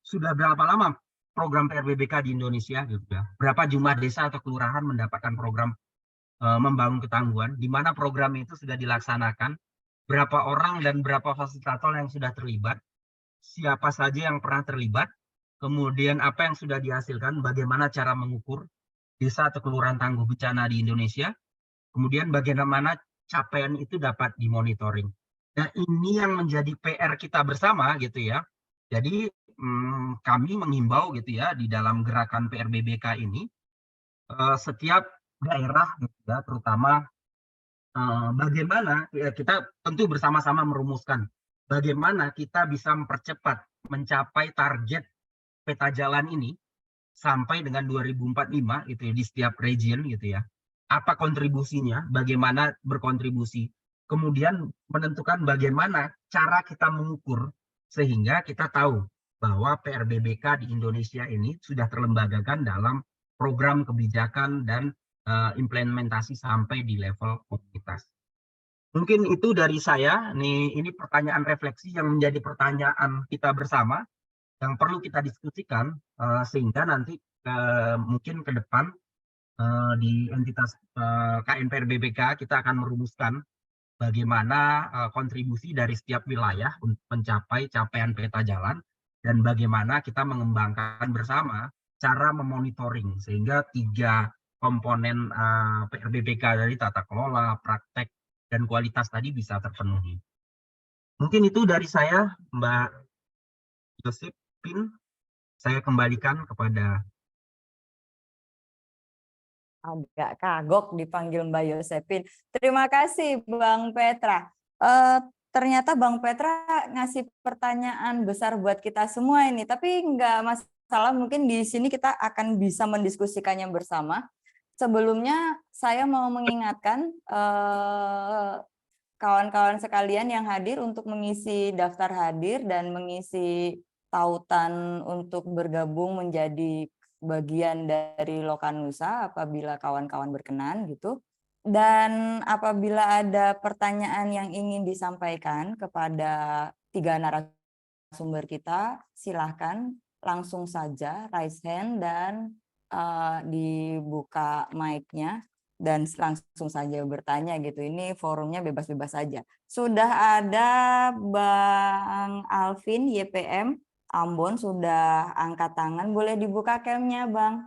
sudah berapa lama program PRBBK di Indonesia gitu ya? Berapa jumlah desa atau kelurahan mendapatkan program membangun ketangguhan? Di mana program itu sudah dilaksanakan? Berapa orang dan berapa fasilitator yang sudah terlibat? Siapa saja yang pernah terlibat? Kemudian apa yang sudah dihasilkan? Bagaimana cara mengukur desa atau kelurahan tangguh bencana di Indonesia? Kemudian bagaimana capaian itu dapat dimonitoring? Nah, ini yang menjadi PR kita bersama gitu ya. Jadi kami menghimbau gitu ya di dalam gerakan PRBBK ini setiap daerah gitu ya, terutama bagaimana kita tentu bersama-sama merumuskan bagaimana kita bisa mempercepat mencapai target peta jalan ini sampai dengan 2045 gitu ya, di setiap region gitu ya. Apa kontribusinya, bagaimana berkontribusi, kemudian menentukan bagaimana cara kita mengukur sehingga kita tahu bahwa PRBBK di Indonesia ini sudah terlembagakan dalam program kebijakan dan implementasi sampai di level komunitas. Mungkin itu dari saya. Ini pertanyaan refleksi yang menjadi pertanyaan kita bersama yang perlu kita diskusikan sehingga nanti mungkin ke depan di entitas KNPRBBK kita akan merumuskan bagaimana kontribusi dari setiap wilayah untuk mencapai capaian peta jalan dan bagaimana kita mengembangkan bersama cara memonitoring sehingga 3 komponen PRBBK dari tata kelola, praktek, dan kualitas tadi bisa terpenuhi. Mungkin itu dari saya, Mbak Josephine. Saya kembalikan kepada. Agak kagok dipanggil Mbak Josephine. Terima kasih Bang Petra. Ternyata Bang Petra ngasih pertanyaan besar buat kita semua ini, tapi nggak masalah, mungkin di sini kita akan bisa mendiskusikannya bersama. Sebelumnya saya mau mengingatkan kawan-kawan sekalian yang hadir untuk mengisi daftar hadir dan mengisi tautan untuk bergabung menjadi bagian dari Lokanusa apabila kawan-kawan berkenan gitu. Dan apabila ada pertanyaan yang ingin disampaikan kepada 3 narasumber kita, silahkan langsung saja raise hand dan dibuka mic-nya dan langsung saja bertanya gitu. Ini forumnya bebas-bebas saja. Sudah ada Bang Alvin YPM Ambon sudah angkat tangan. Boleh dibuka cam-nya, Bang?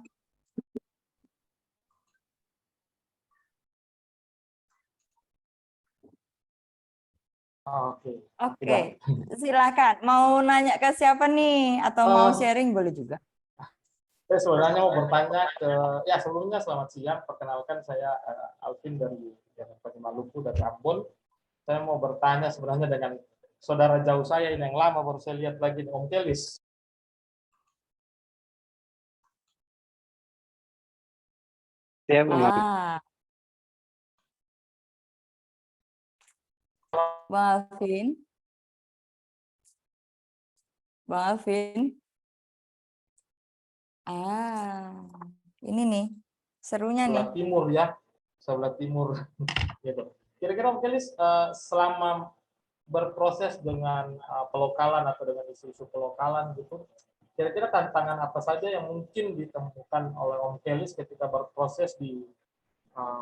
Oke. Oke, silakan. Mau nanya ke siapa nih? Atau mau sharing boleh juga. Saya sebenarnya mau bertanya ke, ya sebelumnya selamat siang. Perkenalkan saya Alvin dari Jakarta Maluku dari Ambon. Saya mau bertanya sebenarnya dengan saudara jauh saya ini yang lama baru saya lihat lagi di Om Kelis. Ah. Bang Alvin. Bang Alvin. Ini nih serunya nih. Sebelah timur ya, sebelah timur. Gitu. Kira-kira Om Kelis selama berproses dengan pelokalan atau dengan isu-isu pelokalan gitu, kira-kira tantangan apa saja yang mungkin ditemukan oleh Om Kelis ketika berproses di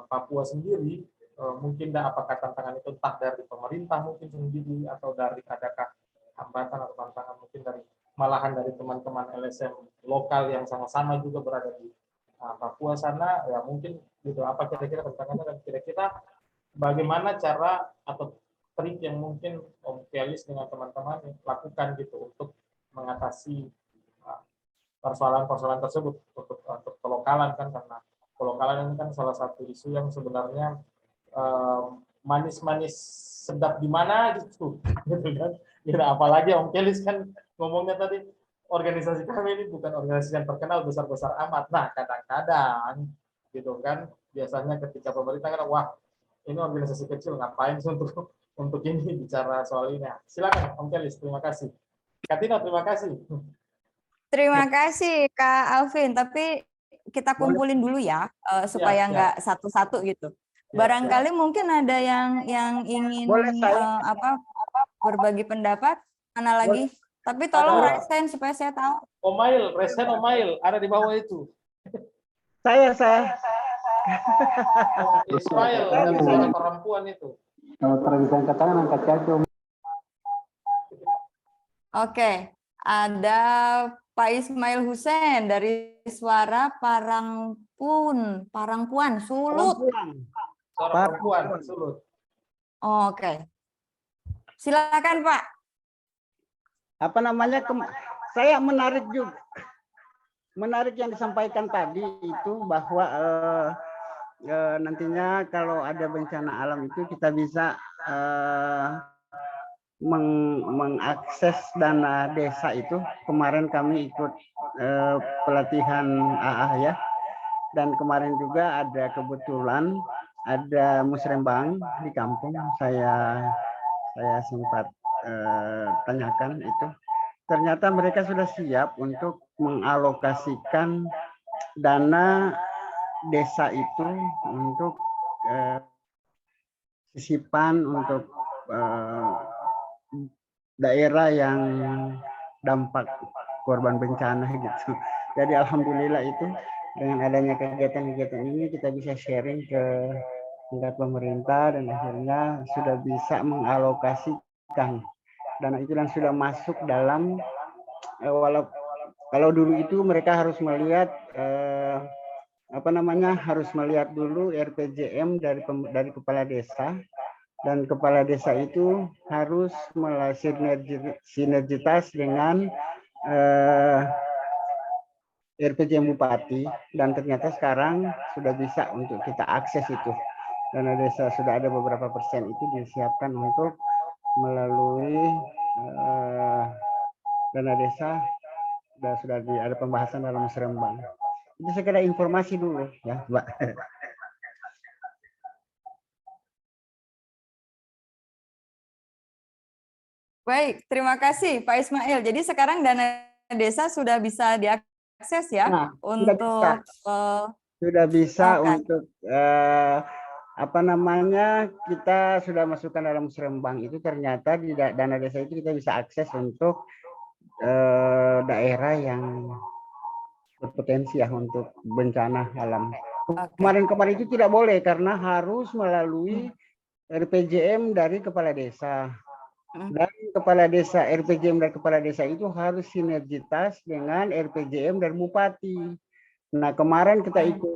Papua sendiri? Mungkin apakah tantangan itu entah dari pemerintah mungkin sendiri atau dari adakah hambatan atau tantangan mungkin dari malahan dari teman-teman LSM lokal yang sama-sama juga berada di Papua sana, ya mungkin gitu, apa kira-kira tantangannya dan kira-kira bagaimana cara atau trik yang mungkin Om Kelis dengan teman-teman lakukan gitu untuk mengatasi persoalan-persoalan tersebut untuk kelokalan kan, karena kelokalan ini kan salah satu isu yang sebenarnya manis-manis sedap di mana gitu kan. Ya, apalagi Om Kelis kan ngomongnya tadi organisasi kami ini bukan organisasi yang terkenal besar-besar amat. Nah, kadang-kadang gitu kan biasanya ketika pemerintah kan wah ini organisasi kecil ngapain sih untuk ini bicara soal ini. Silakan Om Kelis, terima kasih. Katina, terima kasih. Terima kasih Kak Alvin, tapi kita kumpulin dulu ya supaya nggak satu-satu gitu. Barangkali mungkin ada yang ingin berbagi pendapat, mana lagi? Tapi tolong raise hand supaya saya tahu. Omail, raise hand Omail, ada di bawah itu. Saya. Ismail, suara perempuan itu. Kalau bisa angkat tangan, angkat kaki. Oke, ada Pak Ismail Hussein dari Suara Parangpuan, Sulut. Suara perempuan, Sulut. Oke. Silakan Pak. Apa namanya? Saya menarik juga. Menarik yang disampaikan tadi itu bahwa nantinya kalau ada bencana alam itu kita bisa mengakses dana desa itu. Kemarin kami ikut pelatihan AA ya, dan kemarin juga ada kebetulan ada musrembang di kampung, saya sempat tanyakan itu. Ternyata mereka sudah siap untuk mengalokasikan dana desa itu untuk sisipan untuk daerah yang dampak korban bencana gitu. Jadi alhamdulillah itu dengan adanya kegiatan-kegiatan ini kita bisa sharing ke tingkat pemerintah dan akhirnya sudah bisa mengalokasikan dana itu dan sudah masuk dalam kalau dulu itu mereka harus melihat harus melihat dulu RPJM dari kepala desa, dan kepala desa itu harus sinergitas dengan RPJM Bupati, dan ternyata sekarang sudah bisa untuk kita akses itu. Dana desa sudah ada beberapa persen itu disiapkan untuk melalui dana desa, sudah ada pembahasan dalam musrembang. Itu sekedar informasi dulu ya, Mbak. Baik, terima kasih Pak Ismail. Jadi sekarang dana desa sudah bisa diakses ya untuk sudah bisa untuk kita sudah masukkan dalam musrembang itu, ternyata di dana desa itu kita bisa akses untuk daerah yang berpotensi ya untuk bencana alam. Oke. Kemarin-kemarin itu tidak boleh karena harus melalui RPJM dari kepala desa. Dan kepala desa, RPJM dari kepala desa itu harus sinergitas dengan RPJM dari bupati. Nah, kemarin kita ikut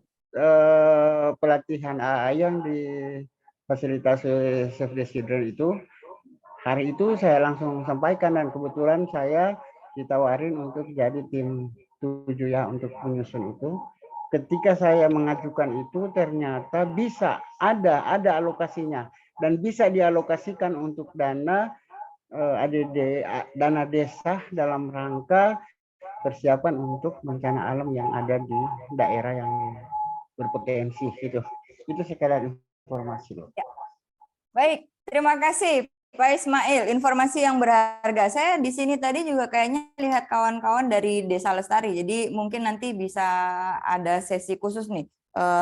pelatihan AA yang di fasilitas Save the Children itu. Hari itu saya langsung sampaikan dan kebetulan saya ditawarin untuk jadi tim 7 ya untuk menyusun itu. Ketika saya mengajukan itu ternyata bisa ada alokasinya dan bisa dialokasikan untuk dana ADD, dana desa dalam rangka persiapan untuk bencana alam yang ada di daerah yang berpotensi gitu. Itu sekalian informasi loh. Ya. Baik, terima kasih Pak Ismail, informasi yang berharga. Saya di sini tadi juga kayaknya lihat kawan-kawan dari Desa Lestari, jadi mungkin nanti bisa ada sesi khusus nih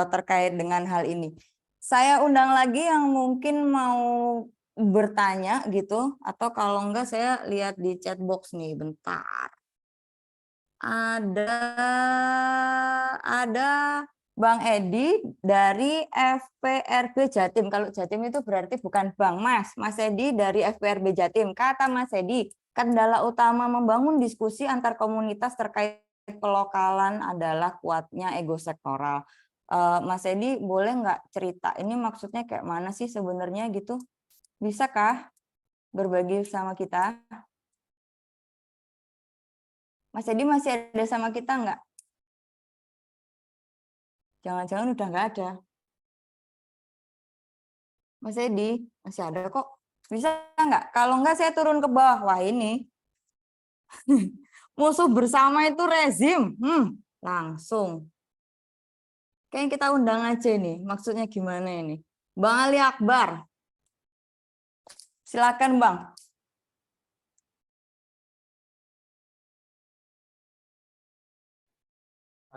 terkait dengan hal ini. Saya undang lagi yang mungkin mau bertanya gitu, atau kalau enggak saya lihat di chat box nih, bentar. Ada Bang Edi dari FPRB Jatim. Kalau Jatim itu berarti bukan Bang Mas. Mas Edi dari FPRB Jatim. Kata Mas Edi, kendala utama membangun diskusi antar komunitas terkait pelokalan adalah kuatnya ego sektoral. Mas Edi boleh nggak cerita ini maksudnya kayak mana sih sebenarnya gitu? Bisakah berbagi sama kita? Mas Edi masih ada sama kita nggak? Jangan-jangan udah nggak ada. Mas Edi, masih ada kok. Bisa nggak? Kalau nggak saya turun ke bawah. Wah ini. Musuh bersama itu rezim. Langsung. Kayaknya kita undang aja nih. Maksudnya gimana ini? Bang Ali Akbar. Silakan Bang.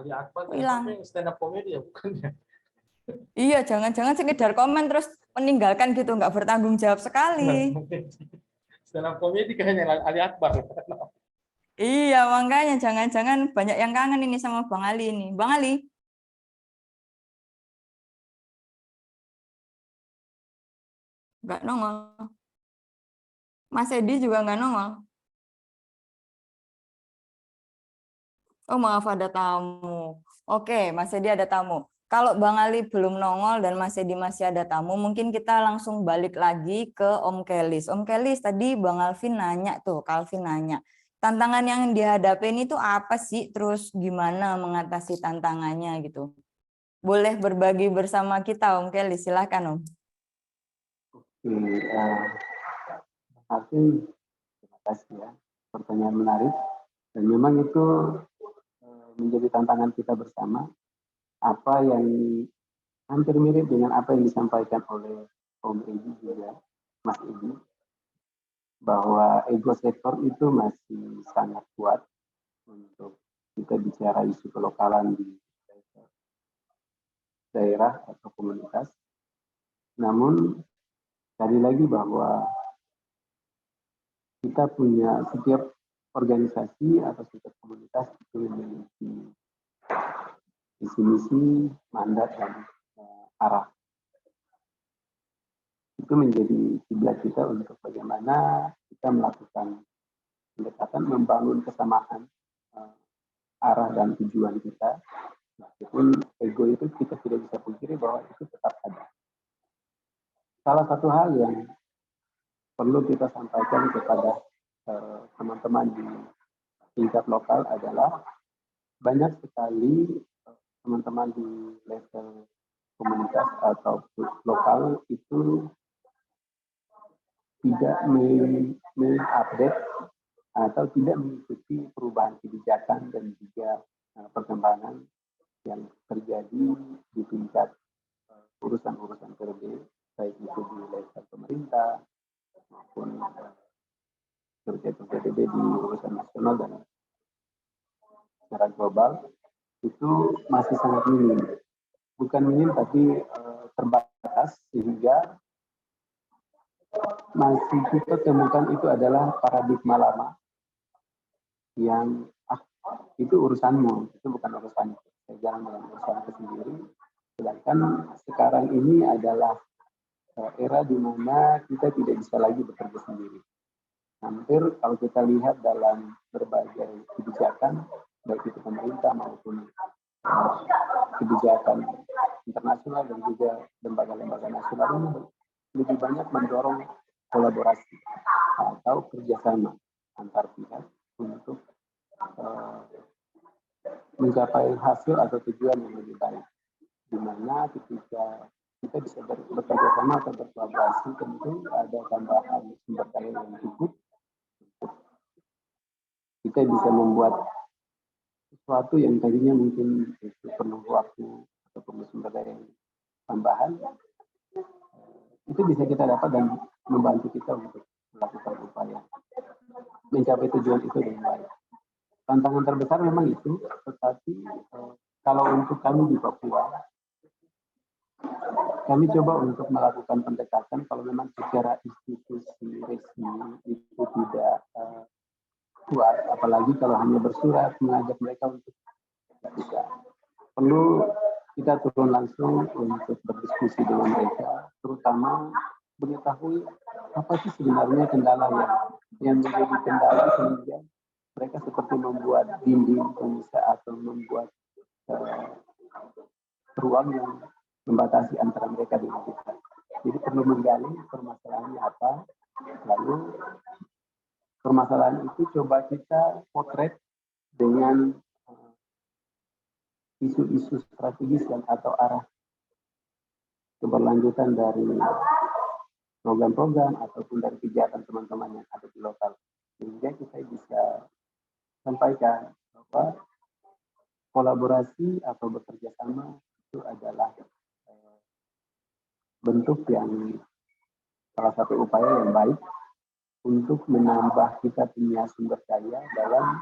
Ali Akbar Hilang. stand up comedy ya bukan ya? Iya, jangan-jangan sekedar komen terus meninggalkan gitu, nggak bertanggung jawab sekali. Stand up comedy kayaknya Ali Akbar. Iya, makanya jangan-jangan banyak yang kangen ini sama Bang Ali ini. Bang Ali. Nggak nongol. Mas Edi juga nggak nongol. Oh maaf ada tamu. Oke, Mas Edi ada tamu. Kalau Bang Ali belum nongol dan Mas Edi masih ada tamu, mungkin kita langsung balik lagi ke Om Kelis. Om Kelis, tadi Bang Alvin nanya tuh, Calvin nanya. Tantangan yang dihadapin itu apa sih? Terus gimana mengatasi tantangannya gitu? Boleh berbagi bersama kita Om Kelis, silakan Om. Alvin, terima kasih ya. Pertanyaan menarik. Dan memang itu menjadi tantangan kita bersama. Apa yang hampir mirip dengan apa yang disampaikan oleh Om Edi juga, Mas Edi, bahwa ego sektor itu masih sangat kuat untuk kita bicara isu kelokalan di daerah atau komunitas. Namun, sekali lagi bahwa kita punya setiap organisasi atau setiap komunitas itu memiliki visi misi, mandat, dan arah. Itu menjadi kiblat kita untuk bagaimana kita melakukan pendekatan membangun kesamaan arah dan tujuan kita. Meskipun ego itu kita tidak bisa pungkiri bahwa itu tetap ada. Salah satu hal yang perlu kita sampaikan kepada teman-teman di tingkat lokal adalah banyak sekali teman-teman di level komunitas atau lokal itu tidak mengupdate atau tidak mengikuti perubahan kebijakan dan juga perkembangan yang terjadi di tingkat urusan-urusan PRB, baik itu di level pemerintah maupun PRB di urusan nasional dan secara global itu masih sangat minim. Bukan minim tapi terbatas sehingga masih kita temukan itu adalah paradigma lama yang itu urusanmu, itu bukan urusan. Saya jarang dalam urusanku sendiri. Sedangkan sekarang ini adalah era di mana kita tidak bisa lagi bekerja sendiri. Hampir kalau kita lihat dalam berbagai kebijakan, baik itu pemerintah maupun kebijakan internasional dan juga lembaga-lembaga nasional ini lebih banyak mendorong kolaborasi atau kerjasama antar pihak untuk mencapai hasil atau tujuan yang lebih baik. Di mana ketika kita bisa bekerja sama atau berkolaborasi, tentu ada tambahan sumber daya yang cukup. Kita bisa membuat sesuatu yang tadinya mungkin perlu waktu atau perlu sumber daya yang tambahan, itu bisa kita dapat dan membantu kita untuk melakukan upaya mencapai tujuan itu dengan baik. Tantangan terbesar memang itu, tetapi kalau untuk kami di Papua, kami coba untuk melakukan pendekatan kalau memang secara institusi resmi itu tidak kuat, apalagi kalau hanya bersurat mengajak mereka untuk tidak bisa. Perlu kita turun langsung untuk berdiskusi dengan mereka, terutama mengetahui apa sih sebenarnya kendala yang menjadi kendala sehingga mereka seperti membuat dinding pemisah atau membuat ruang yang membatasi antara mereka dengan kita. Jadi perlu menggali permasalahannya apa, lalu permasalahan itu coba kita potret dengan isu-isu strategis yang atau arah keberlanjutan dari program-program ataupun dari kegiatan teman-teman yang ada di lokal, sehingga kita bisa sampaikan bahwa kolaborasi atau bekerja sama itu adalah bentuk yang salah satu upaya yang baik untuk menambah kita punya sumber daya dalam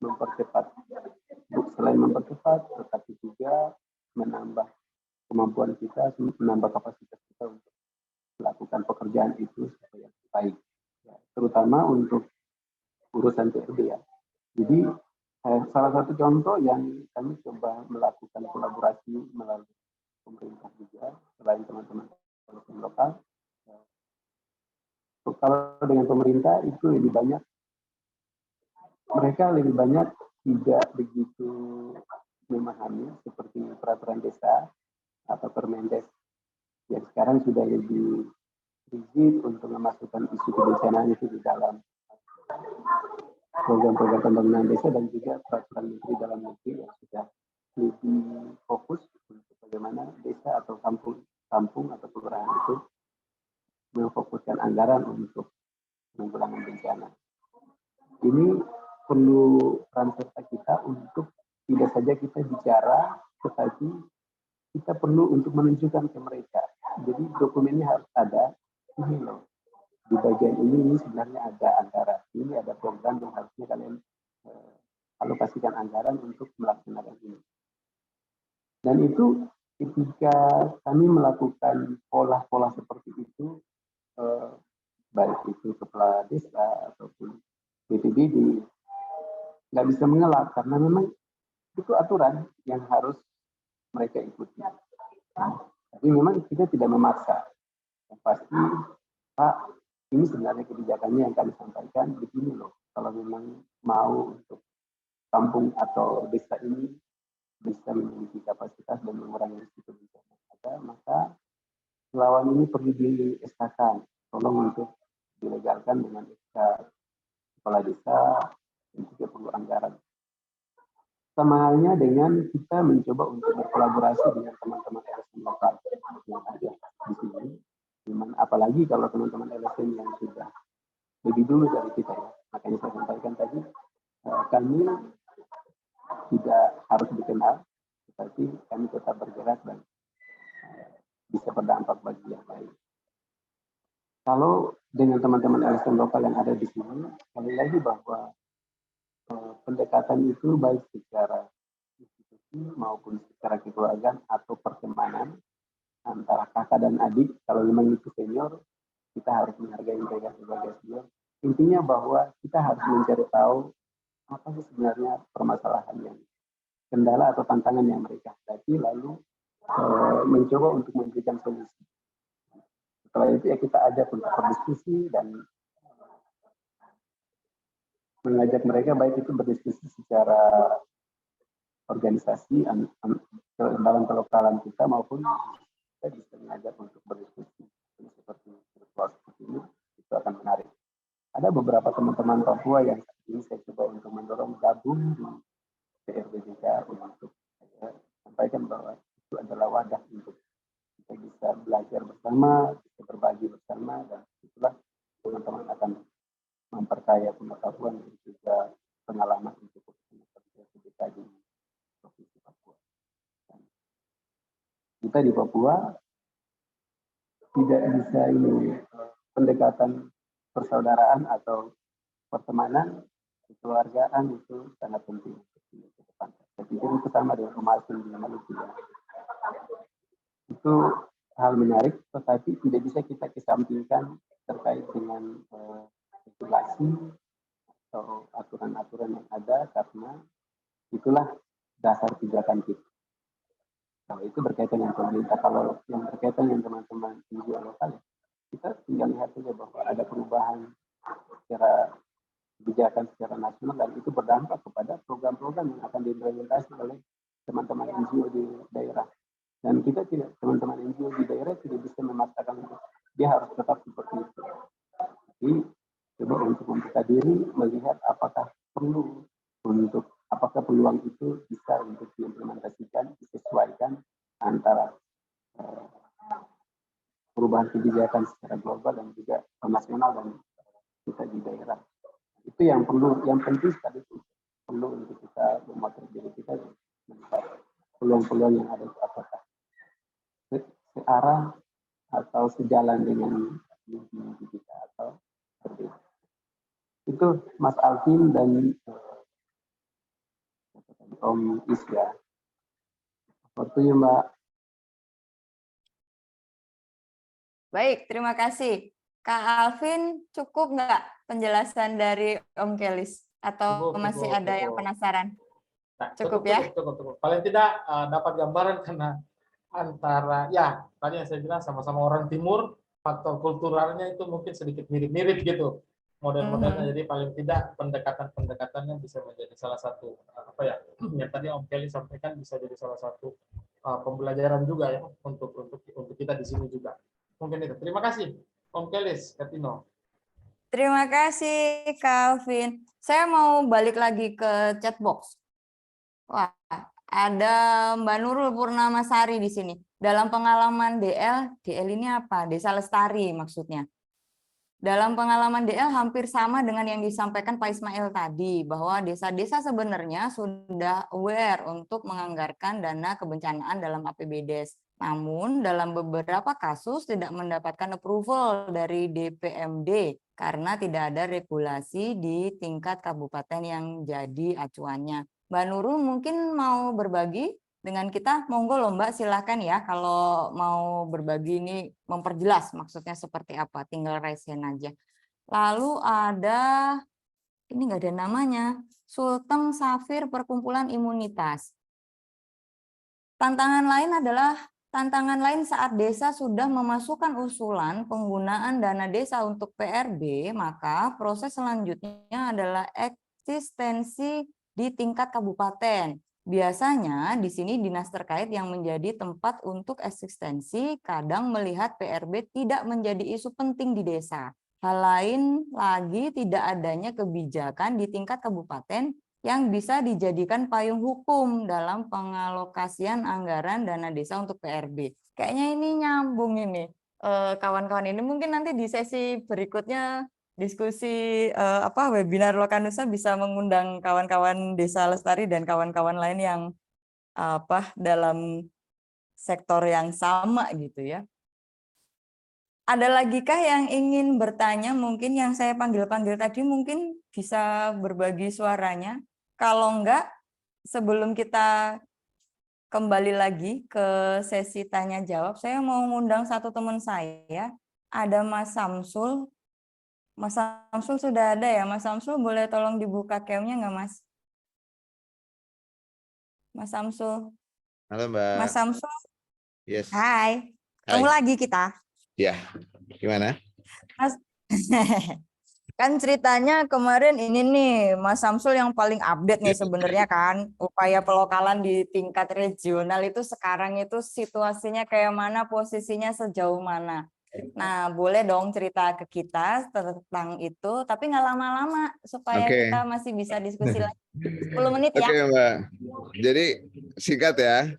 mempercepat, selain mempercepat, tetapi juga menambah kemampuan kita, menambah kapasitas kita untuk melakukan pekerjaan itu supaya baik, ya, terutama untuk urusan TRB ya. Jadi salah satu contoh yang kami coba melakukan kolaborasi melalui pemerintah juga, selain teman-teman lokal. Kalau dengan pemerintah itu lebih banyak, mereka lebih banyak tidak begitu memahami seperti peraturan desa atau Permendes yang sekarang sudah lebih rigid untuk memasukkan isu kebencanaan itu di dalam program-program pembangunan desa dan juga peraturan menteri dalam negeri yang sudah lebih fokus untuk bagaimana desa atau kampung atau kelurahan itu memfokuskan anggaran untuk penanggulangan bencana. Ini perlu peran serta kita untuk tidak saja kita bicara, tetapi kita perlu untuk menunjukkan ke mereka. Jadi dokumennya harus ada, ini loh, di bagian ini sebenarnya ada anggaran, ini ada program yang harusnya kalian alokasikan anggaran untuk melaksanakan ini. Dan itu ketika kami melakukan pola-pola seperti itu, baik itu kepala desa ataupun BPBD, nggak bisa mengelak karena memang itu aturan yang harus mereka ikuti. Tapi memang kita tidak memaksa. Yang pasti, Pak, ini sebenarnya kebijakannya yang kami sampaikan begini loh. Kalau memang mau untuk kampung atau desa ini bisa memiliki kapasitas dan mengurangi risiko bencana ada, maka lawan ini perlu di-SK-kan. Tolong untuk dilegalkan dengan SK kepala desa dan juga perlu anggaran. Sama halnya dengan kita mencoba untuk berkolaborasi dengan teman-teman LSM lokal yang ada di sini. Apalagi kalau teman-teman LSM yang sudah lebih dulu dari kita ya. Makanya saya sampaikan tadi, kami tidak harus dikenal, tetapi kami tetap bergerak dan bisa berdampak bagi yang lain. Kalau dengan teman-teman LSM lokal yang ada di sini, sekali lagi bahwa pendekatan itu baik secara institusi maupun secara kekeluargaan atau pertemanan antara kakak dan adik. Kalau memang itu senior, kita harus menghargai mereka sebagai senior. Intinya bahwa kita harus mencari tahu apa sih sebenarnya permasalahan yang kendala atau tantangan yang mereka hadapi, lalu mencoba untuk memberikan solusi. Setelah itu ya kita ajak untuk berdiskusi dan mengajak mereka baik itu berdiskusi secara organisasi dalam kelokalan kita maupun kita bisa mengajak untuk berdiskusi seperti virtual seperti ini, itu akan menarik. Ada beberapa teman-teman Papua yang saat ini saya coba untuk mendorong gabung di PRBDK untuk sampaikan bahwa itu adalah wadah untuk kita bisa belajar bersama, bisa berbagi bersama, dan itulah teman-teman akan memperkaya pengetahuan dan juga pengalaman untuk PRBDK di Provinsi Papua. Dan kita di Papua tidak bisa ini pendekatan persaudaraan atau pertemanan, kekeluargaan itu sangat penting ke depan. Saya pikir itu sama dengan kemasin di Maluku. Itu hal menarik, tetapi tidak bisa kita kesampingkan terkait dengan regulasi atau aturan-aturan yang ada, karena itulah dasar pijakan kita. Kalau itu berkaitan dengan pemerintah, kalau yang berkaitan dengan teman-teman NGO lokal, kita tinggal lihat saja bahwa ada perubahan secara kebijakan secara nasional, dan itu berdampak kepada program-program yang akan diimplementasi oleh teman-teman NGO di daerah. Dan kita tidak, teman-teman NGO di daerah tidak bisa memaksakan dia harus tetap seperti itu. Jadi coba untuk membuka diri, melihat apakah perlu untuk apakah peluang itu bisa untuk diimplementasikan, disesuaikan antara perubahan kebijakan secara global dan juga nasional dan kita di daerah. Itu yang perlu, yang penting sekali itu perlu untuk kita memotret diri kita dan melihat peluang-peluang yang ada itu apakah searah atau sejalan dengan mimpi kita atau berbeda. Itu Mas Alvin dan Om Isya. Waktunya Mbak. Baik, terima kasih. Kak Alvin, cukup nggak penjelasan dari Om Kelis? Atau masih ada yang penasaran? Nah, Cukup ya? Cukup. Paling tidak dapat gambaran, karena antara, ya tadi yang saya bilang sama-sama orang timur, faktor kulturalnya itu mungkin sedikit mirip-mirip gitu model-modelnya. Jadi paling tidak pendekatan-pendekatannya bisa menjadi salah satu apa ya, yang tadi Om Kelly sampaikan, bisa jadi salah satu pembelajaran juga ya untuk kita di sini juga. Mungkin itu. Terima kasih Om Kelis, Katino. Terima kasih Calvin. Saya mau balik lagi ke chat box. Wah, ada Mbak Nurul Purnamasari di sini. Dalam pengalaman DL ini apa? Desa Lestari maksudnya. Dalam pengalaman DL hampir sama dengan yang disampaikan Pak Ismail tadi, bahwa desa-desa sebenarnya sudah aware untuk menganggarkan dana kebencanaan dalam APBDes. Namun dalam beberapa kasus tidak mendapatkan approval dari DPMD karena tidak ada regulasi di tingkat kabupaten yang jadi acuannya. Mbak Nurul mungkin mau berbagi dengan kita, monggo loh Mbak, silakan ya kalau mau berbagi ini, memperjelas maksudnya seperti apa, tinggal raise hand aja. Lalu ada, ini nggak ada namanya, Sultan Safir Perkumpulan Imunitas. Tantangan lain saat desa sudah memasukkan usulan penggunaan dana desa untuk PRB, maka proses selanjutnya adalah eksistensi di tingkat kabupaten. Biasanya di sini dinas terkait yang menjadi tempat untuk eksistensi kadang melihat PRB tidak menjadi isu penting di desa. Hal lain lagi, tidak adanya kebijakan di tingkat kabupaten yang bisa dijadikan payung hukum dalam pengalokasian anggaran dana desa untuk PRB. Kayaknya ini nyambung ini. Kawan-kawan ini mungkin nanti di sesi berikutnya diskusi webinar Lokanusa bisa mengundang kawan-kawan Desa Lestari dan kawan-kawan lain yang dalam sektor yang sama gitu ya. Ada lagi kah yang ingin bertanya? Mungkin yang saya panggil-panggil tadi mungkin bisa berbagi suaranya. Kalau enggak, sebelum kita kembali lagi ke sesi tanya jawab, saya mau ngundang satu teman saya, ada Mas Samsul. Mas Samsul sudah ada ya? Mas Samsul boleh tolong dibuka cam-nya nggak, Mas? Mas Samsul. Halo Mas Mbak. Samsul, Yes. hai. Ketemu Hai. lagi kita. Ya. Gimana? Mas, kan ceritanya kemarin ini nih, Mas Samsul yang paling update nih sebenarnya kan, upaya pelokalan di tingkat regional itu sekarang itu situasinya kayak mana, posisinya sejauh mana. Nah, boleh dong cerita ke kita tentang itu, tapi nggak lama-lama supaya Oke. kita masih bisa diskusi lagi. 10 menit ya. Oke Mbak. Jadi singkat ya.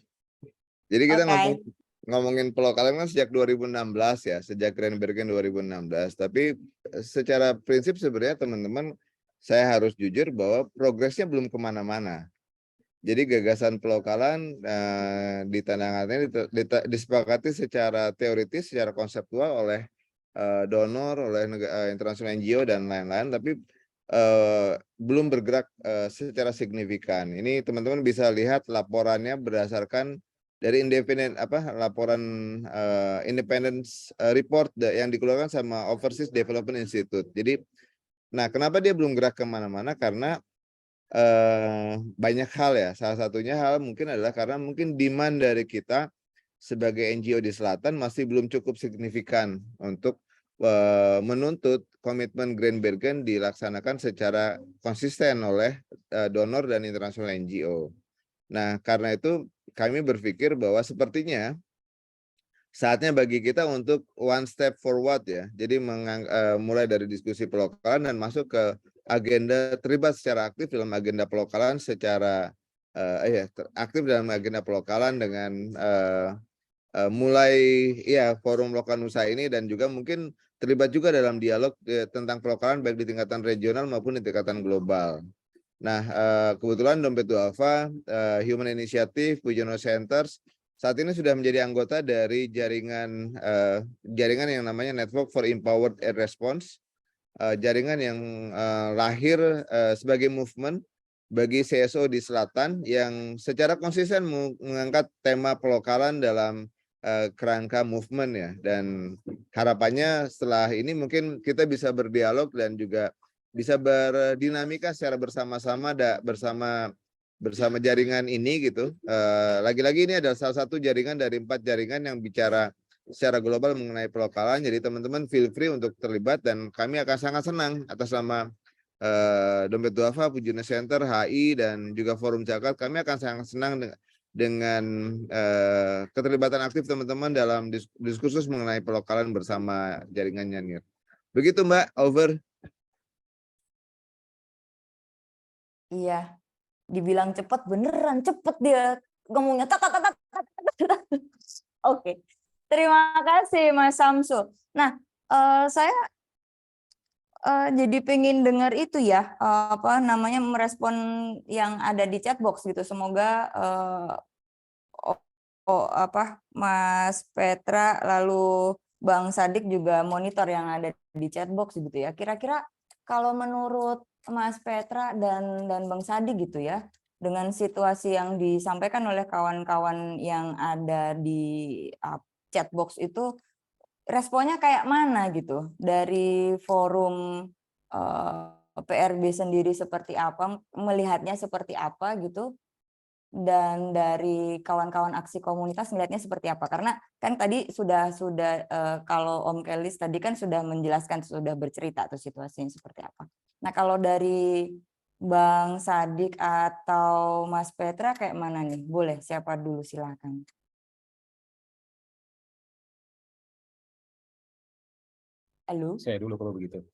Jadi kita Oke. ngomongin pelokalan kan sejak 2016 ya, sejak Grand Bergen 2016. Tapi secara prinsip sebenarnya teman-teman, saya harus jujur bahwa progresnya belum kemana-mana. Jadi gagasan pelokalan ditandatangani, disepakati secara teoritis, secara konseptual oleh donor, oleh internasional NGO dan lain-lain, tapi belum bergerak secara signifikan. Ini teman-teman bisa lihat laporannya berdasarkan dari laporan independence report yang dikeluarkan sama Overseas Development Institute. Jadi, nah kenapa dia belum gerak kemana-mana? Karena banyak hal ya. Salah satunya hal mungkin adalah karena mungkin demand dari kita sebagai NGO di selatan masih belum cukup signifikan untuk menuntut komitmen Grand Bergen dilaksanakan secara konsisten oleh donor dan internasional NGO. Nah, karena itu kami berpikir bahwa sepertinya saatnya bagi kita untuk one step forward ya. Jadi mulai dari diskusi pelokalan dan masuk ke agenda, terlibat secara aktif dalam agenda pelokalan secara aktif dalam agenda pelokalan dengan mulai ya forum lokal nusa ini, dan juga mungkin terlibat juga dalam dialog tentang pelokalan baik di tingkatan regional maupun di tingkatan global. Nah, kebetulan Dompet Duafa, Human Initiative, Pujono Centers saat ini sudah menjadi anggota dari jaringan yang namanya Network for Empowered Aid Response, jaringan yang lahir sebagai movement bagi CSO di selatan yang secara konsisten mengangkat tema pelokalan dalam kerangka movement ya. Dan harapannya setelah ini mungkin kita bisa berdialog dan juga bisa berdinamika secara bersama-sama bersama jaringan ini gitu. Lagi-lagi ini adalah salah satu jaringan dari 4 jaringan yang bicara secara global mengenai pelokalan. Jadi teman-teman feel free untuk terlibat, dan kami akan sangat senang atas nama Dompet Duafa, Pujono Center, HI, dan juga Forum Jakarta. Kami akan sangat senang dengan keterlibatan aktif teman-teman dalam diskursus mengenai pelokalan bersama jaringan Nyanir. Begitu Mbak, over. Iya, dibilang cepet beneran cepet dia ngomongnya. Oke, terima kasih Mas Samsul. Nah, saya jadi pengen dengar itu ya, merespon yang ada di chatbox gitu. Semoga Mas Petra lalu Bang Sadik juga monitor yang ada di chatbox gitu ya. Kira-kira kalau menurut Mas Petra dan Bang Sadik gitu ya, dengan situasi yang disampaikan oleh kawan-kawan yang ada di chatbox itu, responnya kayak mana gitu dari forum PRB sendiri, seperti apa, melihatnya seperti apa gitu, dan dari kawan-kawan aksi komunitas melihatnya seperti apa? Karena kan tadi sudah kalau Om Kelis tadi kan sudah menjelaskan, sudah bercerita tuh situasinya seperti apa. Nah, kalau dari Bang Sadik atau Mas Petra kayak mana nih? Boleh, siapa dulu silakan. Halo? Saya dulu kalau begitu.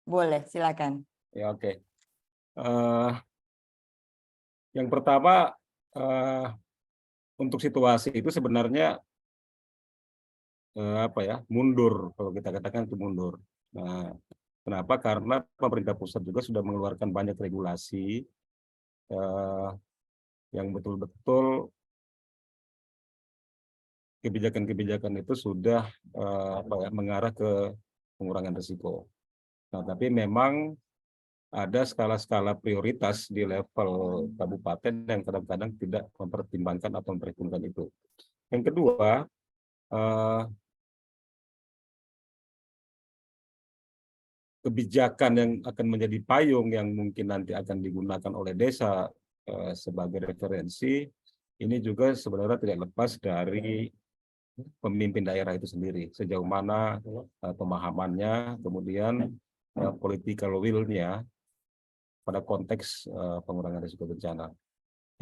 Boleh, silakan. Ya, oke. Yang pertama, untuk situasi itu sebenarnya mundur, kalau kita katakan itu mundur. Nah, kenapa? Karena pemerintah pusat juga sudah mengeluarkan banyak regulasi yang betul-betul kebijakan-kebijakan itu sudah mengarah ke pengurangan risiko. Nah, tapi memang ada skala-skala prioritas di level kabupaten yang kadang-kadang tidak mempertimbangkan atau memperhitungkan itu. Yang kedua, kebijakan yang akan menjadi payung yang mungkin nanti akan digunakan oleh desa sebagai referensi, ini juga sebenarnya tidak lepas dari pemimpin daerah itu sendiri, sejauh mana pemahamannya, kemudian political will-nya pada konteks pengurangan risiko bencana.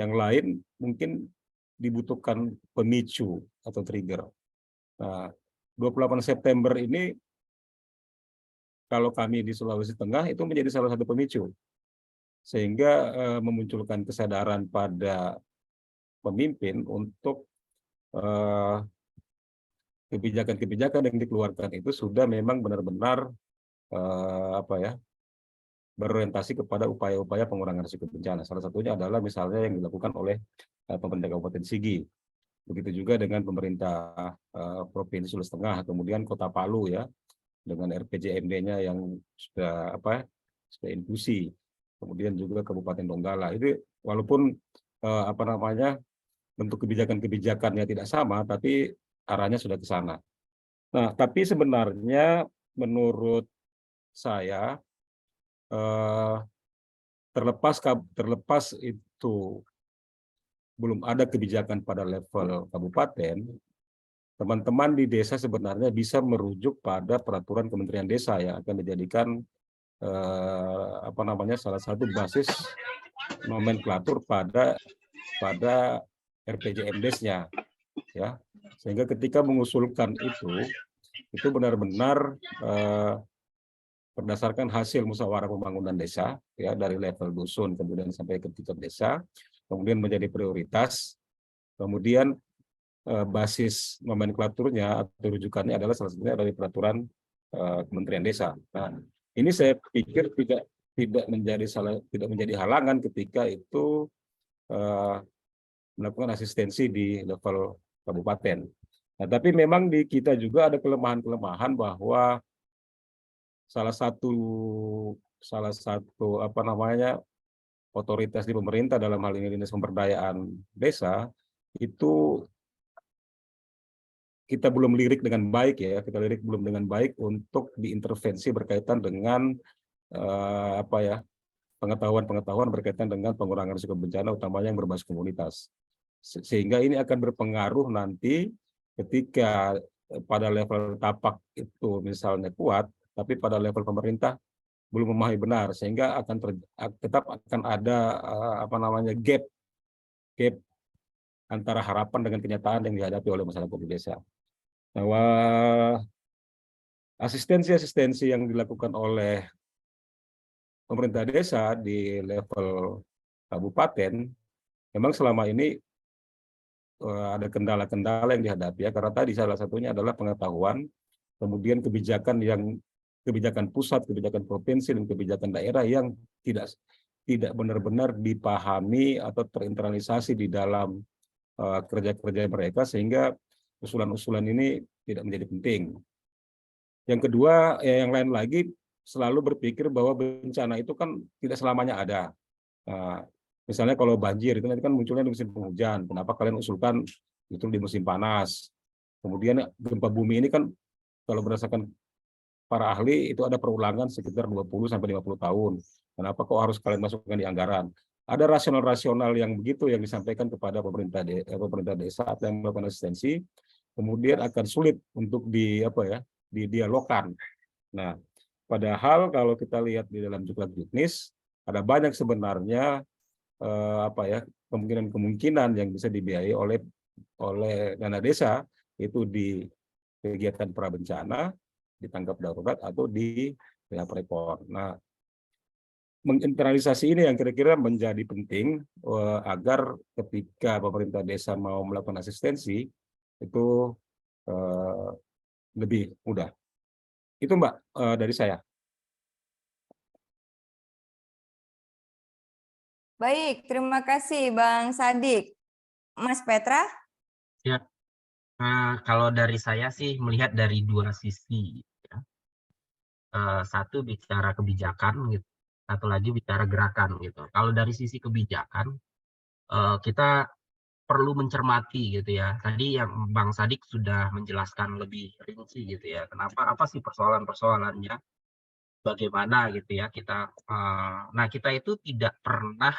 Yang lain mungkin dibutuhkan pemicu atau trigger. Nah, 28 September ini kalau kami di Sulawesi Tengah itu menjadi salah satu pemicu, sehingga memunculkan kesadaran pada pemimpin untuk kebijakan-kebijakan yang dikeluarkan itu sudah memang benar-benar berorientasi kepada upaya-upaya pengurangan risiko bencana. Salah satunya adalah misalnya yang dilakukan oleh pemerintah Kabupaten Sigi. Begitu juga dengan pemerintah Provinsi Sulawesi Tengah, kemudian Kota Palu ya, dengan RPJMD-nya yang sudah sudah inklusi. Kemudian juga Kabupaten Donggala. Itu walaupun bentuk kebijakan-kebijakannya tidak sama, tapi arahnya sudah ke sana. Nah, tapi sebenarnya menurut saya terlepas itu belum ada kebijakan pada level kabupaten, teman-teman di desa sebenarnya bisa merujuk pada peraturan Kementerian Desa yang akan dijadikan salah satu basis nomenklatur pada RPJMD-nya, ya. Sehingga ketika mengusulkan itu benar-benar berdasarkan hasil musyawarah pembangunan desa, ya, dari level dusun kemudian sampai ke tingkat desa, kemudian menjadi prioritas, kemudian basis nomenklaturnya atau rujukannya adalah salah satunya dari peraturan Kementerian Desa. Nah, ini saya pikir tidak menjadi halangan ketika itu melakukan asistensi di level kabupaten. Nah, tapi memang di kita juga ada kelemahan-kelemahan bahwa salah satu otoritas di pemerintah dalam hal ini Dinas Pemberdayaan Desa itu kita belum lirik dengan baik ya, untuk diintervensi berkaitan dengan pengetahuan berkaitan dengan pengurangan risiko bencana utamanya yang berbasis komunitas. Sehingga ini akan berpengaruh nanti ketika pada level tapak itu misalnya kuat, tapi pada level pemerintah belum memahami benar, sehingga tetap akan ada gap antara harapan dengan kenyataan yang dihadapi oleh masyarakat di desa. Bahwa asistensi yang dilakukan oleh pemerintah desa di level kabupaten memang selama ini ada kendala-kendala yang dihadapi ya, karena tadi salah satunya adalah pengetahuan, kemudian kebijakan pusat, kebijakan provinsi, dan kebijakan daerah yang tidak benar-benar dipahami atau terinternalisasi di dalam kerja-kerja mereka, sehingga usulan-usulan ini tidak menjadi penting. Yang kedua, yang lain lagi selalu berpikir bahwa bencana itu kan tidak selamanya ada. Misalnya kalau banjir itu nanti kan munculnya di musim penghujan, kenapa kalian usulkan itu di musim panas? Kemudian gempa bumi ini kan kalau berdasarkan para ahli itu ada perulangan sekitar 20-50 tahun. Kenapa kok harus kalian masukkan di anggaran? Ada rasional-rasional yang begitu yang disampaikan kepada pemerintah desa atau yang melakukan asistensi, kemudian akan sulit untuk didialogkan. Nah, padahal kalau kita lihat di dalam Juklak Juknis ada banyak sebenarnya kemungkinan yang bisa dibiayai oleh dana desa, itu di kegiatan prabencana, di tanggap darurat, atau di rekor. Nah, menginternalisasi ini yang kira-kira menjadi penting agar ketika pemerintah desa mau melakukan asistensi itu lebih mudah. Itu Mbak dari saya. Baik, terima kasih Bang Sadik. Mas Petra? Ya, kalau dari saya sih melihat dari dua sisi. Ya. Satu bicara kebijakan, gitu. Satu lagi bicara gerakan. Gitu. Kalau dari sisi kebijakan, kita perlu mencermati gitu ya. Tadi yang Bang Sadik sudah menjelaskan lebih rinci gitu ya. Kenapa, apa sih persoalan-persoalannya? bagaimana gitu ya kita. Nah, kita itu tidak pernah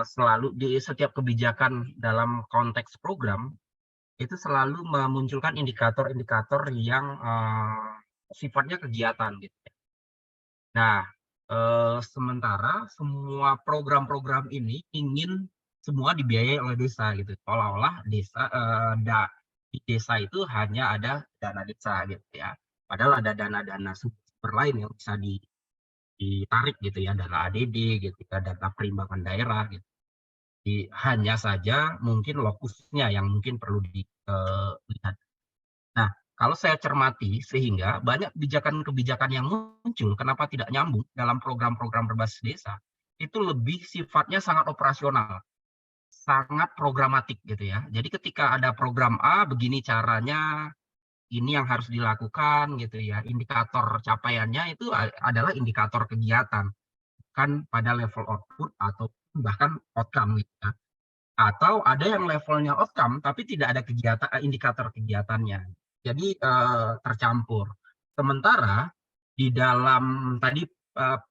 selalu di setiap kebijakan dalam konteks program itu selalu memunculkan indikator-indikator yang sifatnya kegiatan gitu. Nah, sementara semua program-program ini ingin semua dibiayai oleh desa gitu. Seolah-olah di desa itu hanya ada dana desa gitu ya. Padahal ada dana-dana sumber lain yang bisa ditarik gitu ya, dana ADD gitu ya, dana perimbangan daerah gitu. Hanya saja mungkin lokusnya yang mungkin perlu dilihat. Nah, kalau saya cermati sehingga banyak kebijakan-kebijakan yang muncul kenapa tidak nyambung dalam program-program berbasis desa, itu lebih sifatnya sangat operasional, sangat programatik gitu ya. Jadi ketika ada program A begini caranya, ini yang harus dilakukan gitu ya. Indikator capaiannya itu adalah indikator kegiatan, kan pada level output atau bahkan outcome gitu ya. Atau ada yang levelnya outcome tapi tidak ada indikator kegiatannya. Jadi tercampur. Sementara di dalam tadi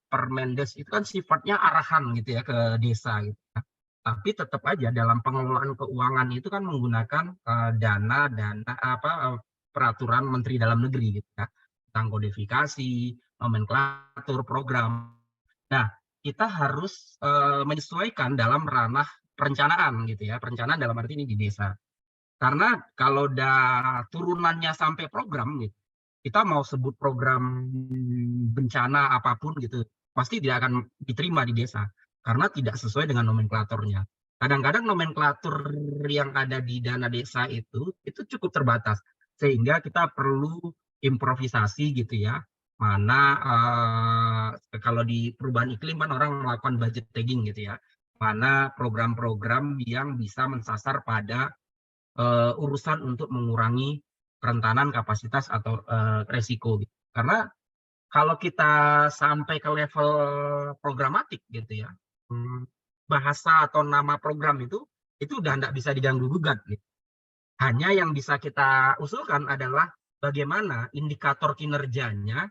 Permendes itu kan sifatnya arahan gitu ya ke desa gitu ya. Tapi tetap aja dalam pengelolaan keuangan itu kan menggunakan dana peraturan Menteri Dalam Negeri gitu ya. Tentang kodifikasi, nomenklatur, program. Nah, kita harus menyesuaikan dalam ranah perencanaan gitu ya, perencanaan dalam arti ini di desa. Karena kalau turunannya sampai program gitu, kita mau sebut program bencana apapun gitu, pasti tidak akan diterima di desa karena tidak sesuai dengan nomenklaturnya. Kadang-kadang nomenklatur yang ada di dana desa itu cukup terbatas sehingga kita perlu improvisasi gitu ya. Mana kalau di perubahan iklim kan orang melakukan budget tagging gitu ya. Mana program-program yang bisa mensasar pada urusan untuk mengurangi kerentanan kapasitas atau resiko gitu. Karena kalau kita sampai ke level programatik gitu ya, bahasa atau nama program itu udah tidak bisa diganggu gugat gitu. Hanya yang bisa kita usulkan adalah bagaimana indikator kinerjanya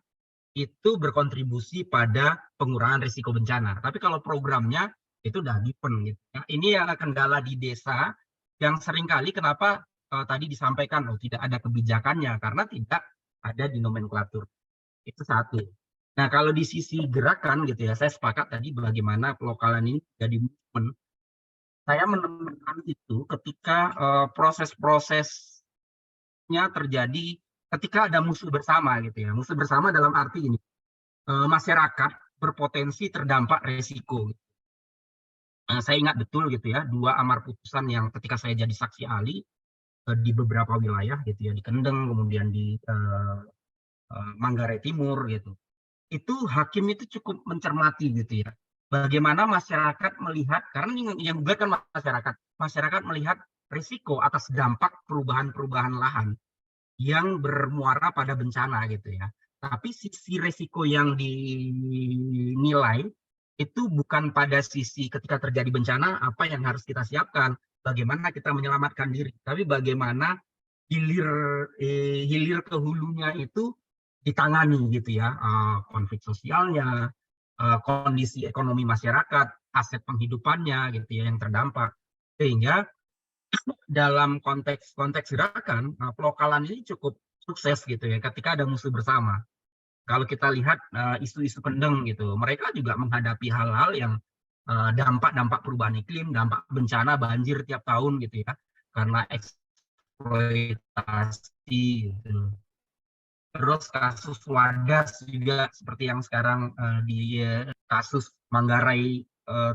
itu berkontribusi pada pengurangan risiko bencana. Tapi kalau programnya itu udah given gitu. Nah, ini yang kendala di desa yang seringkali kenapa tadi disampaikan tidak ada kebijakannya karena tidak ada di nomenklatur. Itu satu. Nah, kalau di sisi gerakan gitu ya, saya sepakat tadi bagaimana pelokalan ini jadi movement. Saya menemukan itu ketika proses-prosesnya terjadi ketika ada musuh bersama gitu ya. Musuh bersama dalam arti ini masyarakat berpotensi terdampak resiko. Saya ingat betul gitu ya, 2 amar putusan yang ketika saya jadi saksi ahli di beberapa wilayah gitu ya, di Kendeng kemudian di Manggarai Timur gitu. Itu hakim itu cukup mencermati gitu ya. Bagaimana masyarakat melihat, karena yang gugat kan masyarakat melihat risiko atas dampak perubahan-perubahan lahan yang bermuara pada bencana gitu ya. Tapi sisi risiko yang dinilai itu bukan pada sisi ketika terjadi bencana apa yang harus kita siapkan, bagaimana kita menyelamatkan diri, tapi bagaimana hilir ke hulunya itu ditangani gitu ya, konflik sosialnya, kondisi ekonomi masyarakat, aset penghidupannya gitu ya yang terdampak. Sehingga dalam konteks gerakan pelokalan ini cukup sukses gitu ya ketika ada musuh bersama. Kalau kita lihat isu-isu Kendeng gitu, mereka juga menghadapi hal-hal yang dampak perubahan iklim, dampak bencana banjir tiap tahun gitu ya, karena eksploitasi gitu. Terus kasus Wadas juga seperti yang sekarang di kasus Manggarai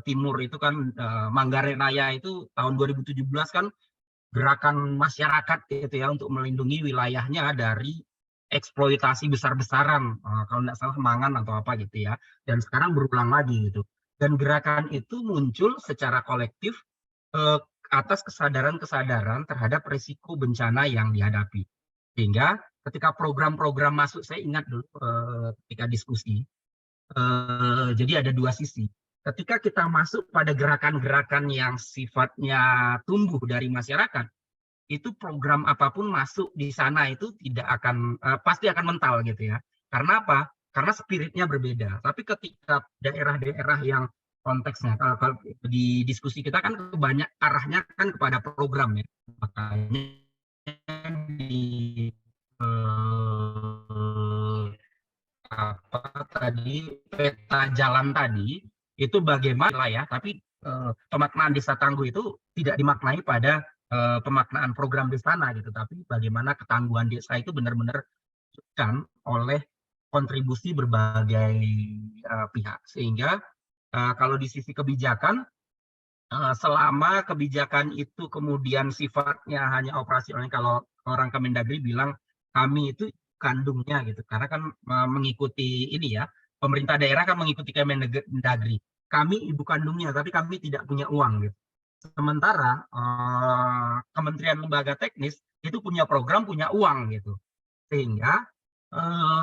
Timur itu kan Manggarai Raya itu tahun 2017 kan gerakan masyarakat gitu ya untuk melindungi wilayahnya dari eksploitasi besar-besaran, kalau tidak salah Mangan atau apa gitu ya, dan sekarang berulang lagi gitu. Dan gerakan itu muncul secara kolektif atas kesadaran terhadap risiko bencana yang dihadapi. Sehingga ketika program-program masuk, saya ingat dulu ketika diskusi, jadi ada 2 sisi. Ketika kita masuk pada gerakan-gerakan yang sifatnya tumbuh dari masyarakat, itu program apapun masuk di sana itu tidak akan pasti akan mental gitu ya. Karena apa? karena spiritnya berbeda. Tapi ketika daerah-daerah yang konteksnya, kalau di diskusi kita kan banyak arahnya kan kepada program ya, makanya di apa tadi peta jalan tadi itu bagaimana ya, tapi pemaknaan desa tangguh itu tidak dimaknai pada pemaknaan program di sana gitu, tapi bagaimana ketangguhan desa itu benar-benar kan oleh kontribusi berbagai pihak, sehingga kalau di sisi kebijakan, selama kebijakan itu kemudian sifatnya hanya operasional, kalau orang Kemendagri bilang kami itu kandungnya gitu, karena kan mengikuti ini ya, pemerintah daerah kan mengikuti Kemendagri, kami ibu kandungnya, tapi kami tidak punya uang gitu. Sementara kementerian lembaga teknis itu punya program, punya uang gitu, sehingga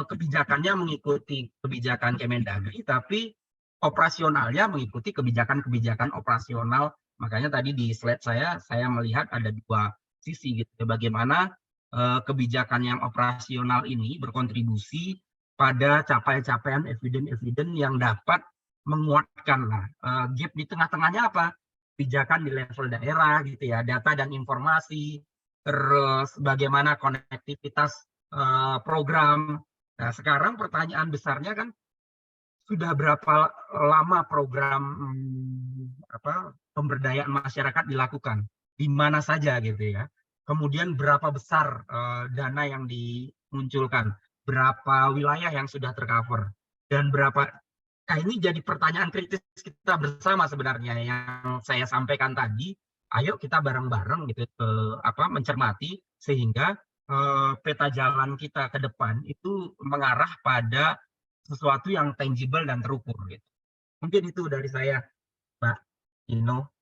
kebijakannya mengikuti kebijakan Kemendagri, tapi operasionalnya mengikuti kebijakan-kebijakan operasional. Makanya tadi di slide saya melihat ada dua sisi gitu, bagaimana kebijakan yang operasional ini berkontribusi pada capaian-capaian eviden-eviden yang dapat menguatkan. Gap di tengah-tengahnya apa? Kebijakan di level daerah gitu ya, data dan informasi, terus bagaimana konektivitas program. Nah, sekarang pertanyaan besarnya kan sudah berapa lama program pemberdayaan masyarakat dilakukan, di mana saja gitu ya. Kemudian berapa besar dana yang dimunculkan, berapa wilayah yang sudah tercover, dan berapa. Nah, ini jadi pertanyaan kritis kita bersama sebenarnya yang saya sampaikan tadi. Ayo kita bareng-bareng gitu mencermati sehingga peta jalan kita ke depan itu mengarah pada sesuatu yang tangible dan terukur gitu. Mungkin itu dari saya, Mbak Ino.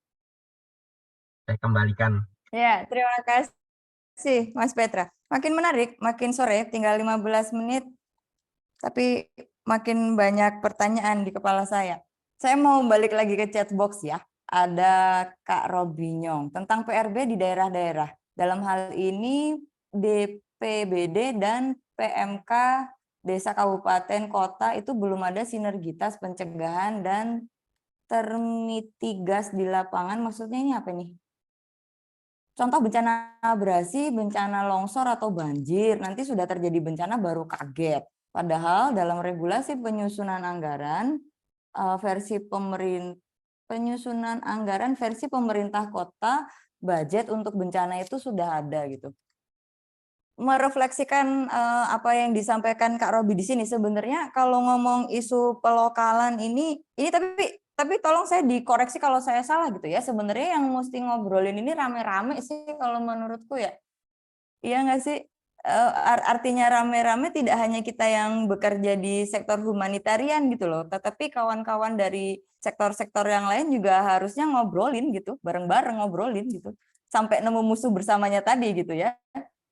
Saya kembalikan. Ya, terima kasih Mas Petra. Makin menarik, makin sore, tinggal 15 menit, tapi makin banyak pertanyaan di kepala saya. Saya mau balik lagi ke chat box ya. Ada Kak Robinyong tentang PRB di daerah-daerah. Dalam hal ini DPBD dan PMK desa, kabupaten, kota itu belum ada sinergitas pencegahan dan termitigas di lapangan. Maksudnya ini apa nih? Contoh bencana abrasi, bencana longsor atau banjir, nanti sudah terjadi bencana baru kaget. Padahal dalam regulasi penyusunan anggaran versi pemerintah kota, budget untuk bencana itu sudah ada gitu. Merefleksikan apa yang disampaikan Kak Robi di sini, sebenarnya kalau ngomong isu pelokalan ini tapi tolong saya dikoreksi kalau saya salah gitu ya. Sebenarnya yang mesti ngobrolin ini rame-rame sih kalau menurutku ya. Iya nggak sih? Artinya rame-rame tidak hanya kita yang bekerja di sektor humanitarian gitu loh, tetapi kawan-kawan dari sektor-sektor yang lain juga harusnya ngobrolin gitu, bareng-bareng ngobrolin gitu, sampai nemu musuh bersamanya tadi gitu ya.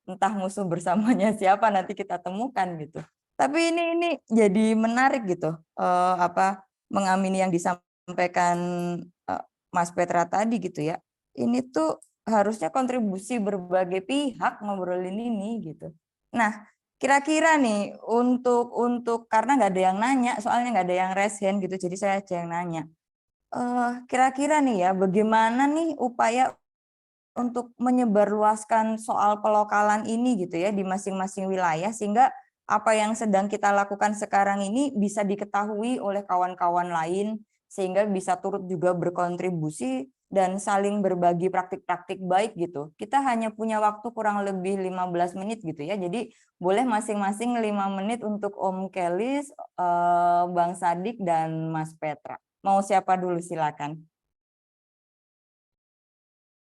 Entah musuh bersamanya siapa nanti kita temukan gitu. Tapi ini jadi menarik gitu, mengamini yang disampaikan Mas Petra tadi gitu ya. Ini tuh harusnya kontribusi berbagai pihak ngobrolin ini gitu. Nah, kira-kira nih untuk karena nggak ada yang nanya, soalnya nggak ada yang raise hand gitu, jadi saya aja yang nanya. Kira-kira nih ya, bagaimana nih upaya untuk menyebarluaskan soal pelokalan ini gitu ya di masing-masing wilayah, sehingga apa yang sedang kita lakukan sekarang ini bisa diketahui oleh kawan-kawan lain, sehingga bisa turut juga berkontribusi dan saling berbagi praktik-praktik baik gitu. Kita hanya punya waktu kurang lebih 15 menit gitu ya, jadi boleh masing-masing 5 menit untuk Om Kelis, Bang Sadik, dan Mas Petra. Mau siapa dulu silakan.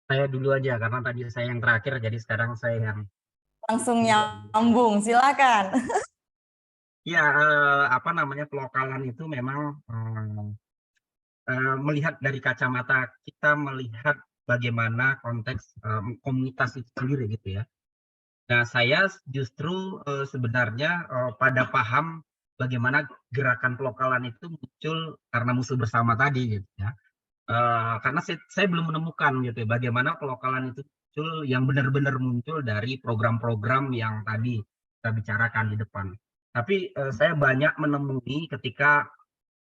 Saya dulu aja karena tadi saya yang terakhir, jadi sekarang saya yang langsung nyambung, silakan. Ya, pelokalan itu memang melihat dari kacamata kita melihat bagaimana konteks komunitas itu sendiri gitu ya. Nah, saya justru sebenarnya pada paham bagaimana gerakan pelokalan itu muncul karena musuh bersama tadi gitu ya. Karena saya belum menemukan gitu ya, bagaimana pelokalan itu muncul yang benar-benar muncul dari program-program yang tadi kita bicarakan di depan. Tapi saya banyak menemui ketika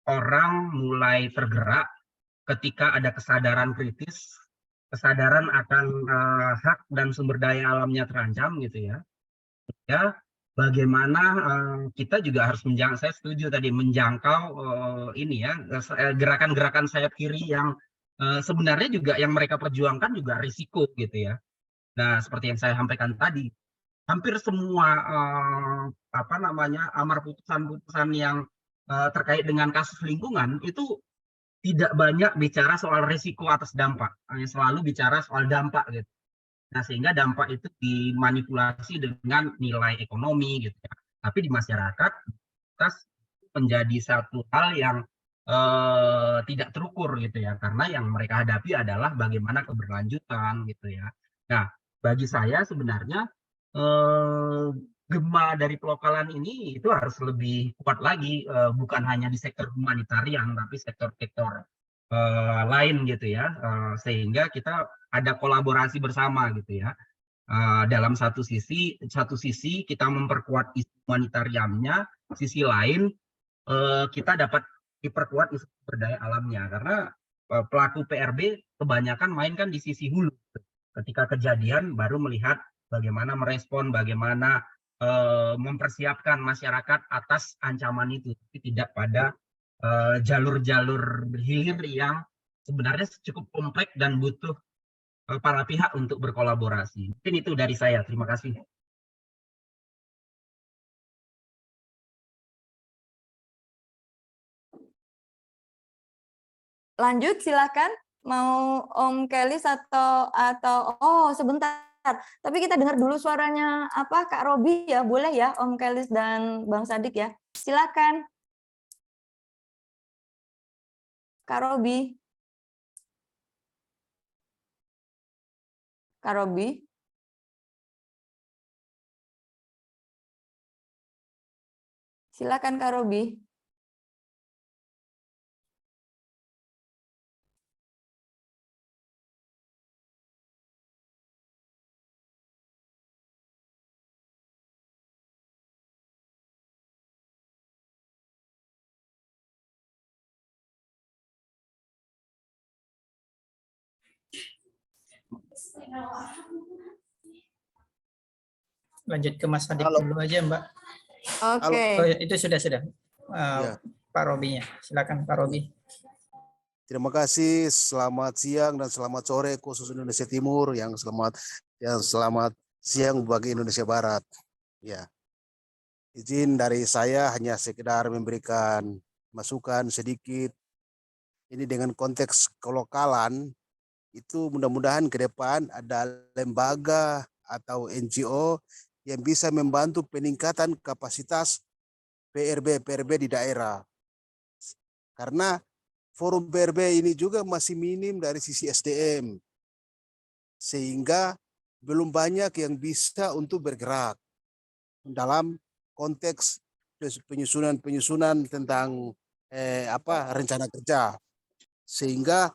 orang mulai tergerak ketika ada kesadaran kritis, kesadaran akan hak dan sumber daya alamnya terancam gitu ya. Ya, bagaimana kita juga harus menjangkau, saya setuju tadi menjangkau ini ya gerakan-gerakan sayap kiri yang sebenarnya juga yang mereka perjuangkan juga risiko gitu ya. Nah, seperti yang saya sampaikan tadi, hampir semua amar putusan-putusan yang terkait dengan kasus lingkungan itu tidak banyak bicara soal risiko atas dampak, hanya selalu bicara soal dampak gitu. Nah, sehingga dampak itu dimanipulasi dengan nilai ekonomi gitu ya. Tapi di masyarakat kita menjadi satu hal yang tidak terukur gitu ya, karena yang mereka hadapi adalah bagaimana keberlanjutan gitu ya. Nah, bagi saya sebenarnya gema dari pelokalan ini itu harus lebih kuat lagi, bukan hanya di sektor humanitarian tapi sektor-sektor lain gitu ya, sehingga kita ada kolaborasi bersama gitu ya. Dalam satu sisi kita memperkuat isu humanitariannya, sisi lain kita dapat diperkuat isu sumber daya alamnya, karena pelaku PRB kebanyakan main kan di sisi hulu. Ketika kejadian baru melihat bagaimana merespon, bagaimana mempersiapkan masyarakat atas ancaman itu, tapi tidak pada jalur-jalur hilir yang sebenarnya cukup kompleks dan butuh para pihak untuk berkolaborasi. Mungkin itu dari saya. Terima kasih. Lanjut, silakan. Mau Om Kelis atau oh sebentar. Tapi kita dengar dulu suaranya apa Kak Robi ya, boleh ya Om Kelis dan Bang Sadik ya. Silakan. Kak Robi. Kak Robi. Silakan Kak Robi. Lanjut ke Mas Sadik dulu aja, Mbak. Oke. Oh, itu sudah. Pak Robinya. Silakan Pak Robi. Terima kasih. Selamat siang dan selamat sore khusus Indonesia Timur, yang selamat siang bagi Indonesia Barat. Ya. Izin dari saya hanya sekedar memberikan masukan sedikit. Ini dengan konteks kelokalan itu mudah-mudahan ke depan ada lembaga atau NGO yang bisa membantu peningkatan kapasitas PRB di daerah. Karena forum PRB ini juga masih minim dari sisi SDM. Sehingga belum banyak yang bisa untuk bergerak dalam konteks penyusunan tentang rencana kerja. Sehingga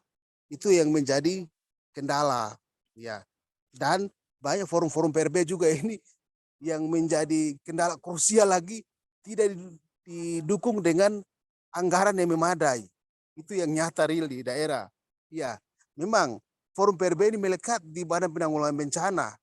itu yang menjadi kendala, ya. Dan banyak forum-forum PRB juga ini yang menjadi kendala krusial lagi, tidak didukung dengan anggaran yang memadai. Itu yang nyata real di daerah. Ya, memang forum PRB ini melekat di Badan Penanggulangan Bencana.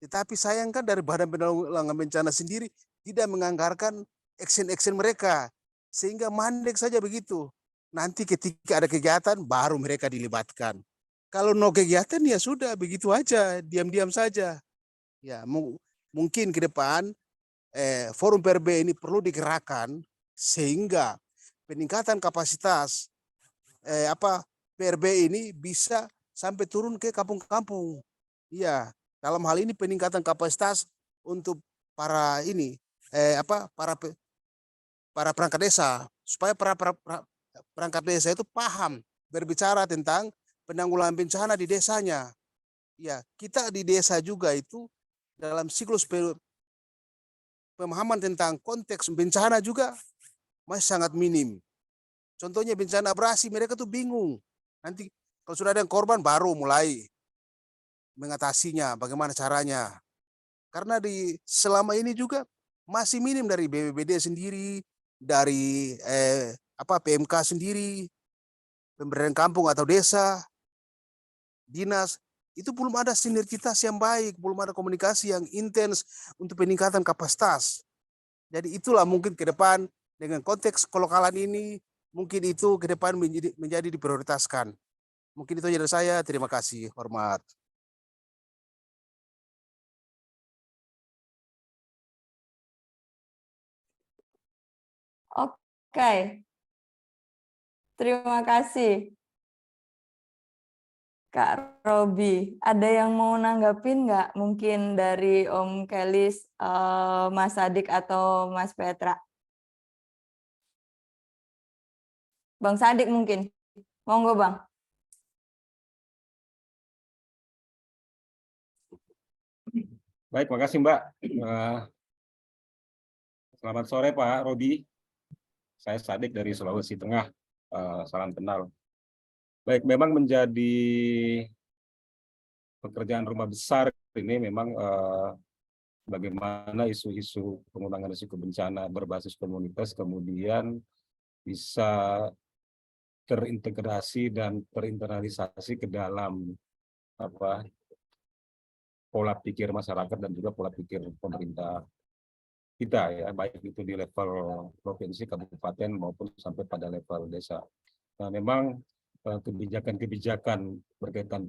Tetapi sayangkan dari Badan Penanggulangan Bencana sendiri tidak menganggarkan action mereka. Sehingga mandek saja begitu. Nanti ketika ada kegiatan baru mereka dilibatkan. Kalau no kegiatan ya sudah begitu aja, diam-diam saja. Ya, mungkin ke depan forum PRB ini perlu digerakkan sehingga peningkatan kapasitas PRB ini bisa sampai turun ke kampung-kampung. Iya, dalam hal ini peningkatan kapasitas untuk para perangkat desa, supaya para perangkat desa itu paham berbicara tentang penanggulangan bencana di desanya. Ya, kita di desa juga itu dalam siklus pemahaman tentang konteks bencana juga masih sangat minim. Contohnya bencana abrasi, mereka tuh bingung. Nanti kalau sudah ada yang korban baru mulai mengatasinya, bagaimana caranya. Karena selama ini juga masih minim dari BPBD sendiri, dari PMK sendiri, pemberdayaan kampung atau desa, dinas, itu belum ada sinergitas yang baik, belum ada komunikasi yang intens untuk peningkatan kapasitas. Jadi itulah mungkin ke depan dengan konteks kelokalan ini, mungkin itu ke depan menjadi diprioritaskan. Mungkin itu dari saya, terima kasih, hormat. Oke, terima kasih. Kak Robi, ada yang mau nanggapin nggak? Mungkin dari Om Kelis, Mas Sadik atau Mas Petra? Bang Sadik mungkin. Monggo Bang. Baik, makasih Mbak. Selamat sore Pak Robi. Saya Sadik dari Sulawesi Tengah. Salam kenal. Baik, memang menjadi pekerjaan rumah besar ini memang bagaimana isu-isu pengurangan risiko bencana berbasis komunitas kemudian bisa terintegrasi dan terinternalisasi ke dalam pola pikir masyarakat dan juga pola pikir pemerintah kita ya, baik itu di level provinsi, kabupaten maupun sampai pada level desa. Nah, memang kebijakan-kebijakan berkaitan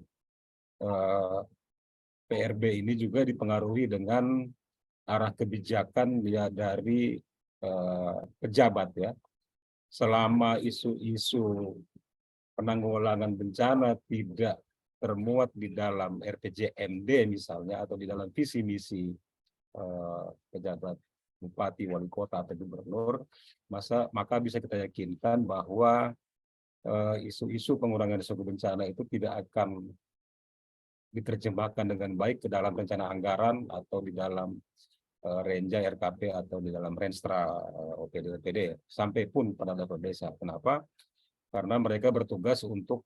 PRB ini juga dipengaruhi dengan arah kebijakan ya dari pejabat ya. Selama isu-isu penanggulangan bencana tidak termuat di dalam RPJMD misalnya atau di dalam visi misi pejabat bupati, wali kota atau gubernur, maka bisa kita yakinkan bahwa isu-isu pengurangan risiko bencana itu tidak akan diterjemahkan dengan baik ke dalam rencana anggaran atau di dalam renja RKP atau di dalam renstra OPD sampai pun pada level desa. Kenapa? Karena mereka bertugas untuk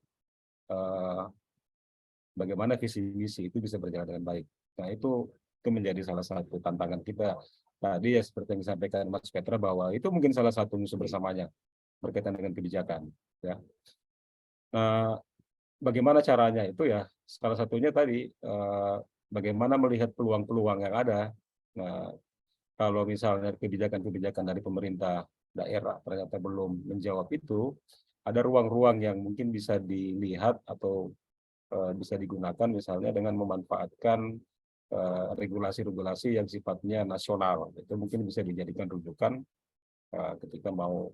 bagaimana visi misi itu bisa berjalan dengan baik. Nah, itu menjadi salah satu tantangan kita. Tadi ya seperti yang disampaikan Mas Petra bahwa itu mungkin salah satu musuh bersamanya berkaitan dengan kebijakan. Ya. Bagaimana caranya itu ya? Salah satunya tadi bagaimana melihat peluang-peluang yang ada. Nah, kalau misalnya kebijakan-kebijakan dari pemerintah daerah ternyata belum menjawab itu, ada ruang-ruang yang mungkin bisa dilihat atau bisa digunakan misalnya dengan memanfaatkan regulasi-regulasi yang sifatnya nasional. Itu mungkin bisa dijadikan rujukan ketika mau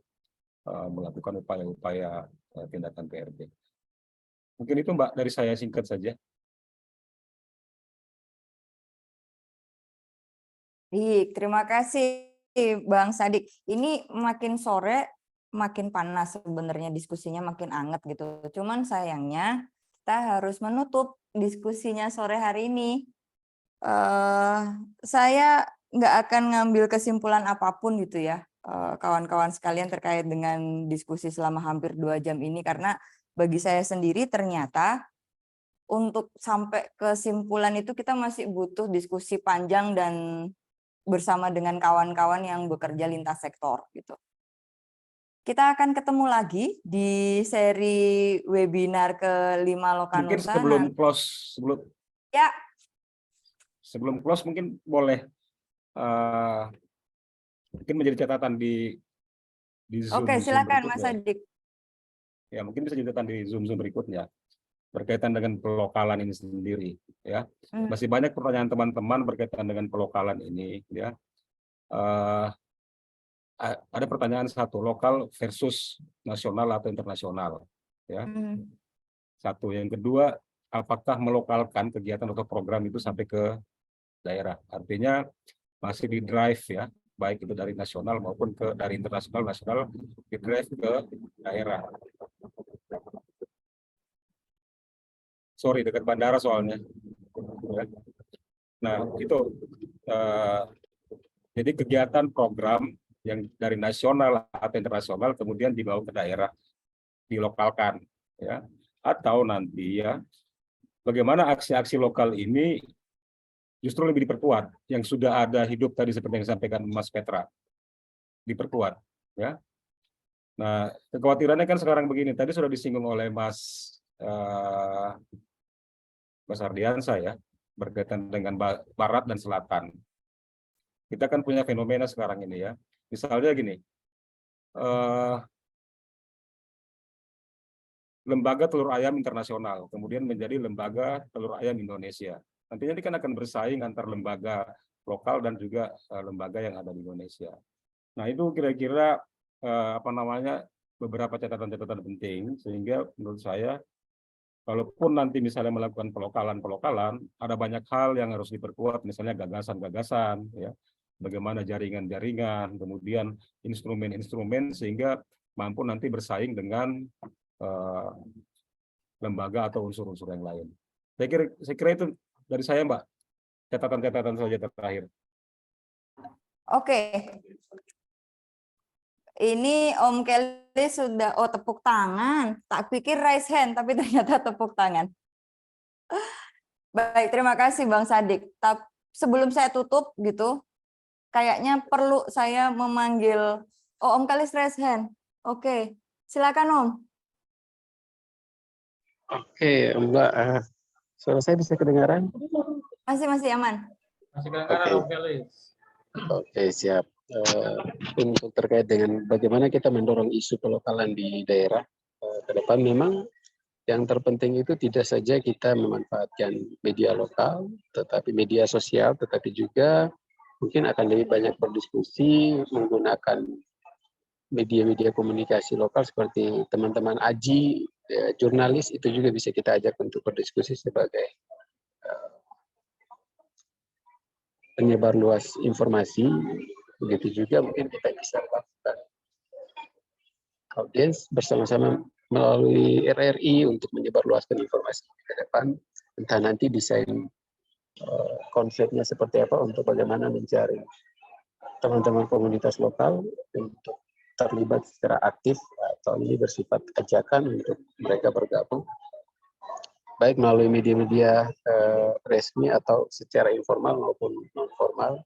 melakukan upaya-upaya tindakan PRB. Mungkin itu Mbak dari saya singkat saja. Baik, terima kasih Bang Sadik. Ini makin sore makin panas sebenarnya diskusinya, makin anget gitu. Cuman sayangnya kita harus menutup diskusinya sore hari ini. Saya nggak akan ngambil kesimpulan apapun gitu ya, kawan-kawan sekalian terkait dengan diskusi selama hampir 2 jam ini, karena bagi saya sendiri ternyata untuk sampai kesimpulan itu kita masih butuh diskusi panjang dan bersama dengan kawan-kawan yang bekerja lintas sektor gitu. Kita akan ketemu lagi di seri webinar ke-5 Lokanusa. Mungkin sebelum close, sebelum close mungkin boleh mungkin menjadi catatan di Zoom. Oke, silakan Mas Sadik. Ya, mungkin bisa catatan di Zoom berikutnya berkaitan dengan pelokalan ini sendiri ya. Masih banyak pertanyaan teman-teman berkaitan dengan pelokalan ini ya. Ada pertanyaan satu, lokal versus nasional atau internasional ya. Satu, yang kedua, apakah melokalkan kegiatan atau program itu sampai ke daerah? Artinya masih di drive ya, baik itu dari nasional maupun dari internasional, nasional di drive ke daerah. Sorry, dekat bandara soalnya. Nah, itu jadi kegiatan program yang dari nasional atau internasional kemudian dibawa ke daerah, dilokalkan ya. Atau nanti ya bagaimana aksi-aksi lokal ini justru lebih diperkuat. Yang sudah ada hidup tadi seperti yang disampaikan Mas Petra, diperkuat, ya. Nah, kekhawatirannya kan sekarang begini. Tadi sudah disinggung oleh Mas Ardiansa ya, berkaitan dengan barat dan selatan. Kita kan punya fenomena sekarang ini ya. Misalnya gini, lembaga telur ayam internasional, kemudian menjadi lembaga telur ayam Indonesia. Nantinya ini kan akan bersaing antar lembaga lokal dan juga lembaga yang ada di Indonesia. Nah, itu kira-kira beberapa catatan-catatan penting, sehingga menurut saya, kalaupun nanti misalnya melakukan pelokalan, ada banyak hal yang harus diperkuat, misalnya gagasan-gagasan, ya, bagaimana jaringan-jaringan, kemudian instrumen-instrumen, sehingga mampu nanti bersaing dengan lembaga atau unsur-unsur yang lain. Saya kira itu dari saya, Mbak. Catatan-catatan saja terakhir. Oke. Ini Om Kelly sudah, tepuk tangan. Tak pikir raise hand, tapi ternyata tepuk tangan. Baik, terima kasih Bang Sadik. Sebelum saya tutup gitu, kayaknya perlu saya memanggil, Om Kelly raise hand. Oke, silakan Om. Oke, Mbak, suara saya bisa kedengaran? Masih aman. Masih kedengaran Om Kelly. Oke, siap. Untuk terkait dengan bagaimana kita mendorong isu pelokalan di daerah ke depan, memang yang terpenting itu tidak saja kita memanfaatkan media lokal, tetapi media sosial, tetapi juga mungkin akan lebih banyak berdiskusi menggunakan media-media komunikasi lokal seperti teman-teman AJI, jurnalis, itu juga bisa kita ajak untuk berdiskusi sebagai penyebar luas informasi. Begitu juga mungkin kita bisa lakukan audiens bersama-sama melalui RRI untuk menyebarluaskan informasi ke depan. Entah nanti desain konsepnya seperti apa untuk bagaimana mencari teman-teman komunitas lokal untuk terlibat secara aktif, atau ini bersifat ajakan untuk mereka bergabung, baik melalui media-media resmi atau secara informal maupun non-formal.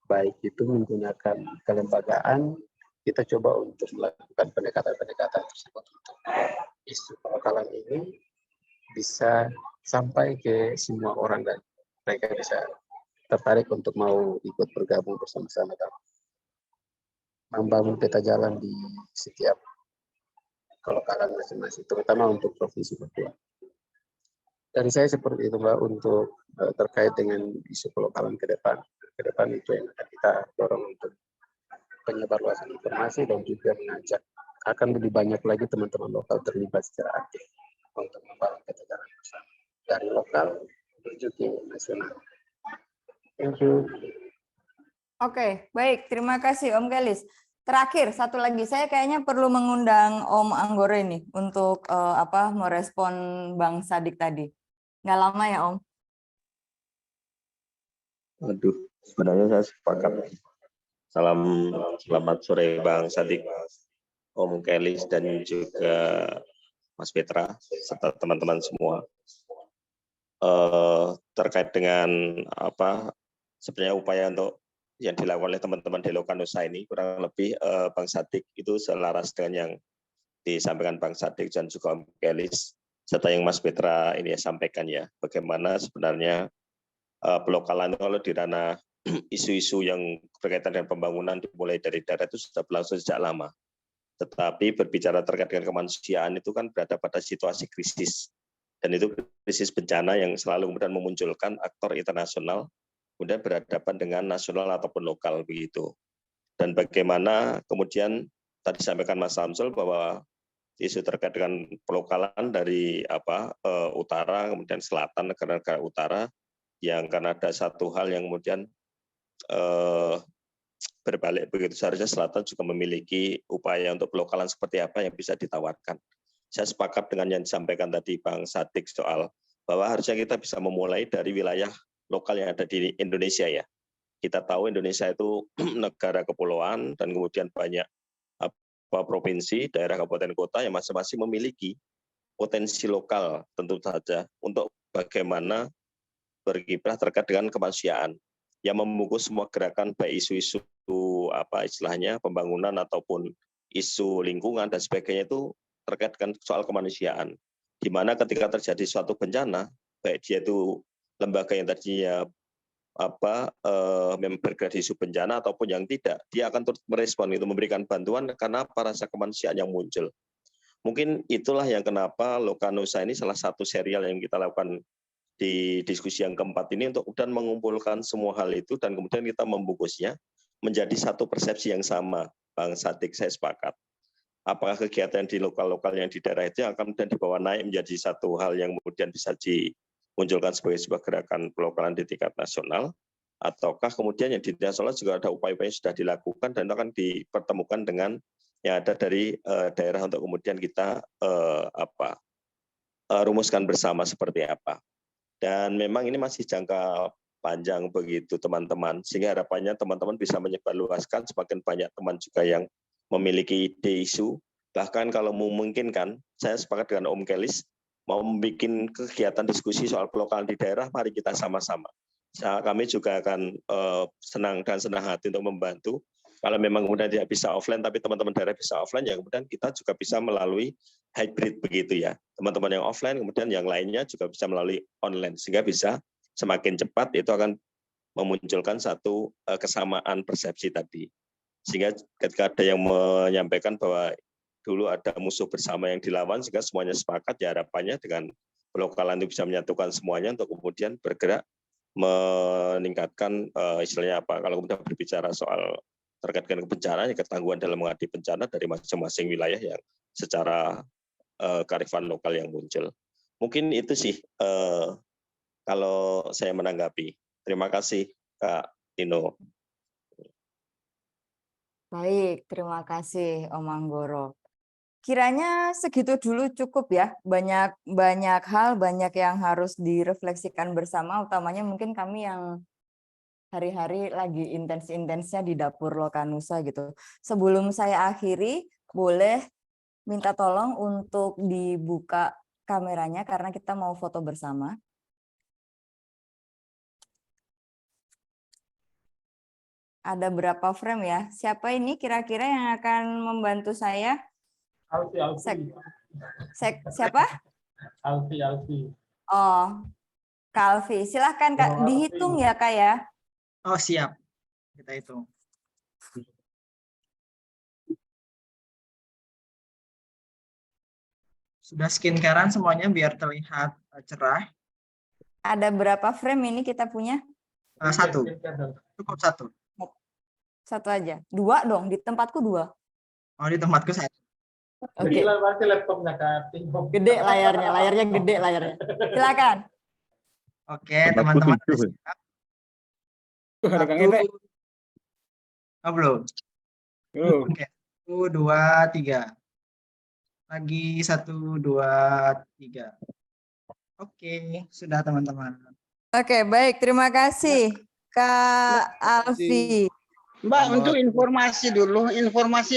Baik itu menggunakan kelembagaan, kita coba untuk melakukan pendekatan-pendekatan tersebut untuk isu pelokalan ini bisa sampai ke semua orang dan mereka bisa tertarik untuk mau ikut bergabung bersama-sama dalam membangun peta jalan di setiap pelokalan masing-masing, terutama untuk Provinsi Papua. Dari saya seperti itu, Mbak, untuk terkait dengan isu pelokalan ke depan. Ke depan itu yang akan kita dorong untuk penyebarluasan informasi dan juga mengajak akan lebih banyak lagi teman-teman lokal terlibat secara aktif untuk membangun peta jalan bersama dari lokal menuju ke nasional. Thank you. Oke, baik. Terima kasih Om Kelis. Terakhir, satu lagi. Saya kayaknya perlu mengundang Om Anggoro ini untuk merespon Bang Sadik tadi. Nggak lama ya, Om? Aduh, sebenarnya saya sepakat. Selamat sore Bang Sadik, Om Kelis, dan juga Mas Petra, serta teman-teman semua. Terkait dengan sebenarnya upaya untuk yang dilakukan oleh teman-teman di Lokanusa ini, kurang lebih Bang Sadik itu selaras dengan yang disampaikan Bang Sadik dan juga Om Kelis, serta yang Mas Petra ini sampaikan ya, bagaimana sebenarnya pelokalan kalau di ranah isu-isu yang berkaitan dengan pembangunan dimulai dari daerah itu sudah berlangsung sejak lama. Tetapi berbicara terkait dengan kemanusiaan itu kan berada pada situasi krisis. Dan itu krisis bencana yang selalu kemudian memunculkan aktor internasional kemudian berhadapan dengan nasional ataupun lokal begitu. Dan bagaimana kemudian tadi disampaikan Mas Samsul bahwa isu terkait dengan pelokalan dari utara kemudian selatan negara-negara utara yang karena ada satu hal yang kemudian berbalik begitu, seharusnya selatan juga memiliki upaya untuk pelokalan seperti apa yang bisa ditawarkan. Saya sepakat dengan yang disampaikan tadi Bang Sadik soal bahwa harusnya kita bisa memulai dari wilayah lokal yang ada di Indonesia ya. Kita tahu Indonesia itu negara kepulauan dan kemudian banyak provinsi, daerah, kabupaten, kota yang masing-masing memiliki potensi lokal tentu saja untuk bagaimana berkiprah terkait dengan kemanusiaan yang membungkus semua gerakan baik isu-isu apa istilahnya pembangunan ataupun isu lingkungan dan sebagainya itu terkait dengan soal kemanusiaan. Di mana ketika terjadi suatu bencana, baik dia itu lembaga yang tadinya memang bergerak di isu bencana ataupun yang tidak, dia akan turut merespon itu memberikan bantuan karena rasa kemanusiaan yang muncul. Mungkin itulah yang kenapa Lokanusa ini salah satu serial yang kita lakukan di diskusi yang keempat ini untuk kemudian mengumpulkan semua hal itu dan kemudian kita membungkusnya menjadi satu persepsi yang sama. Bang Sadik, saya sepakat. Apakah kegiatan di lokal-lokal yang di daerah itu akan kemudian dibawa naik menjadi satu hal yang kemudian bisa dimunculkan sebagai sebuah gerakan pelokalan di tingkat nasional, ataukah kemudian yang di nasional juga ada upaya-upaya yang sudah dilakukan dan akan dipertemukan dengan yang ada dari daerah untuk kemudian kita rumuskan bersama seperti apa. Dan memang ini masih jangka panjang begitu teman-teman, sehingga harapannya teman-teman bisa menyebarluaskan semakin banyak teman juga yang memiliki ide isu. Bahkan kalau memungkinkan, saya sepakat dengan Om Kelis, mau membuat kegiatan diskusi soal pelokalan di daerah, mari kita sama-sama. Kami juga akan senang dan senang hati untuk membantu. Kalau memang kemudian tidak bisa offline, tapi teman-teman daerah bisa offline, ya kemudian kita juga bisa melalui hybrid begitu ya. Teman-teman yang offline, kemudian yang lainnya juga bisa melalui online, sehingga bisa semakin cepat itu akan memunculkan satu kesamaan persepsi tadi. Sehingga ketika ada yang menyampaikan bahwa dulu ada musuh bersama yang dilawan, sehingga semuanya sepakat, ya harapannya dengan pelokalan itu bisa menyatukan semuanya untuk kemudian bergerak meningkatkan istilahnya apa, kalau kemudian berbicara soal terkait dengan kebencanaan, ketangguhan dalam menghadapi bencana dari masing-masing wilayah yang secara kearifan lokal yang muncul. Mungkin itu sih kalau saya menanggapi. Terima kasih Kak Tino. Baik, terima kasih Om Anggoro. Kiranya segitu dulu cukup ya. Banyak hal, banyak yang harus direfleksikan bersama, utamanya mungkin kami yang hari-hari lagi intens-intensnya di dapur Lokanusa gitu. Sebelum saya akhiri, boleh minta tolong untuk dibuka kameranya karena kita mau foto bersama. Ada berapa frame ya? Siapa ini kira-kira yang akan membantu saya? Alfi. Siapa? Alfi. Oh, Kalvi. Silahkan Kak, dihitung ya Kak ya. Oh siap, kita hitung. Sudah skincarean semuanya biar terlihat cerah. Ada berapa frame ini kita punya? Satu, cukup satu. Satu aja. Dua dong, di tempatku dua. Oh di tempatku satu. Oke. Berarti laptopnya Kak Tino. Gede layarnya gede layarnya. Silakan. Oke teman-teman. Ada Kang Ede. Oh belum. Oke. 1, 2, 3. Lagi 1, 2, 3. Oke, sudah teman-teman. Oke, baik. Terima kasih Kak Alfi. Mbak, untuk informasi dulu, informasi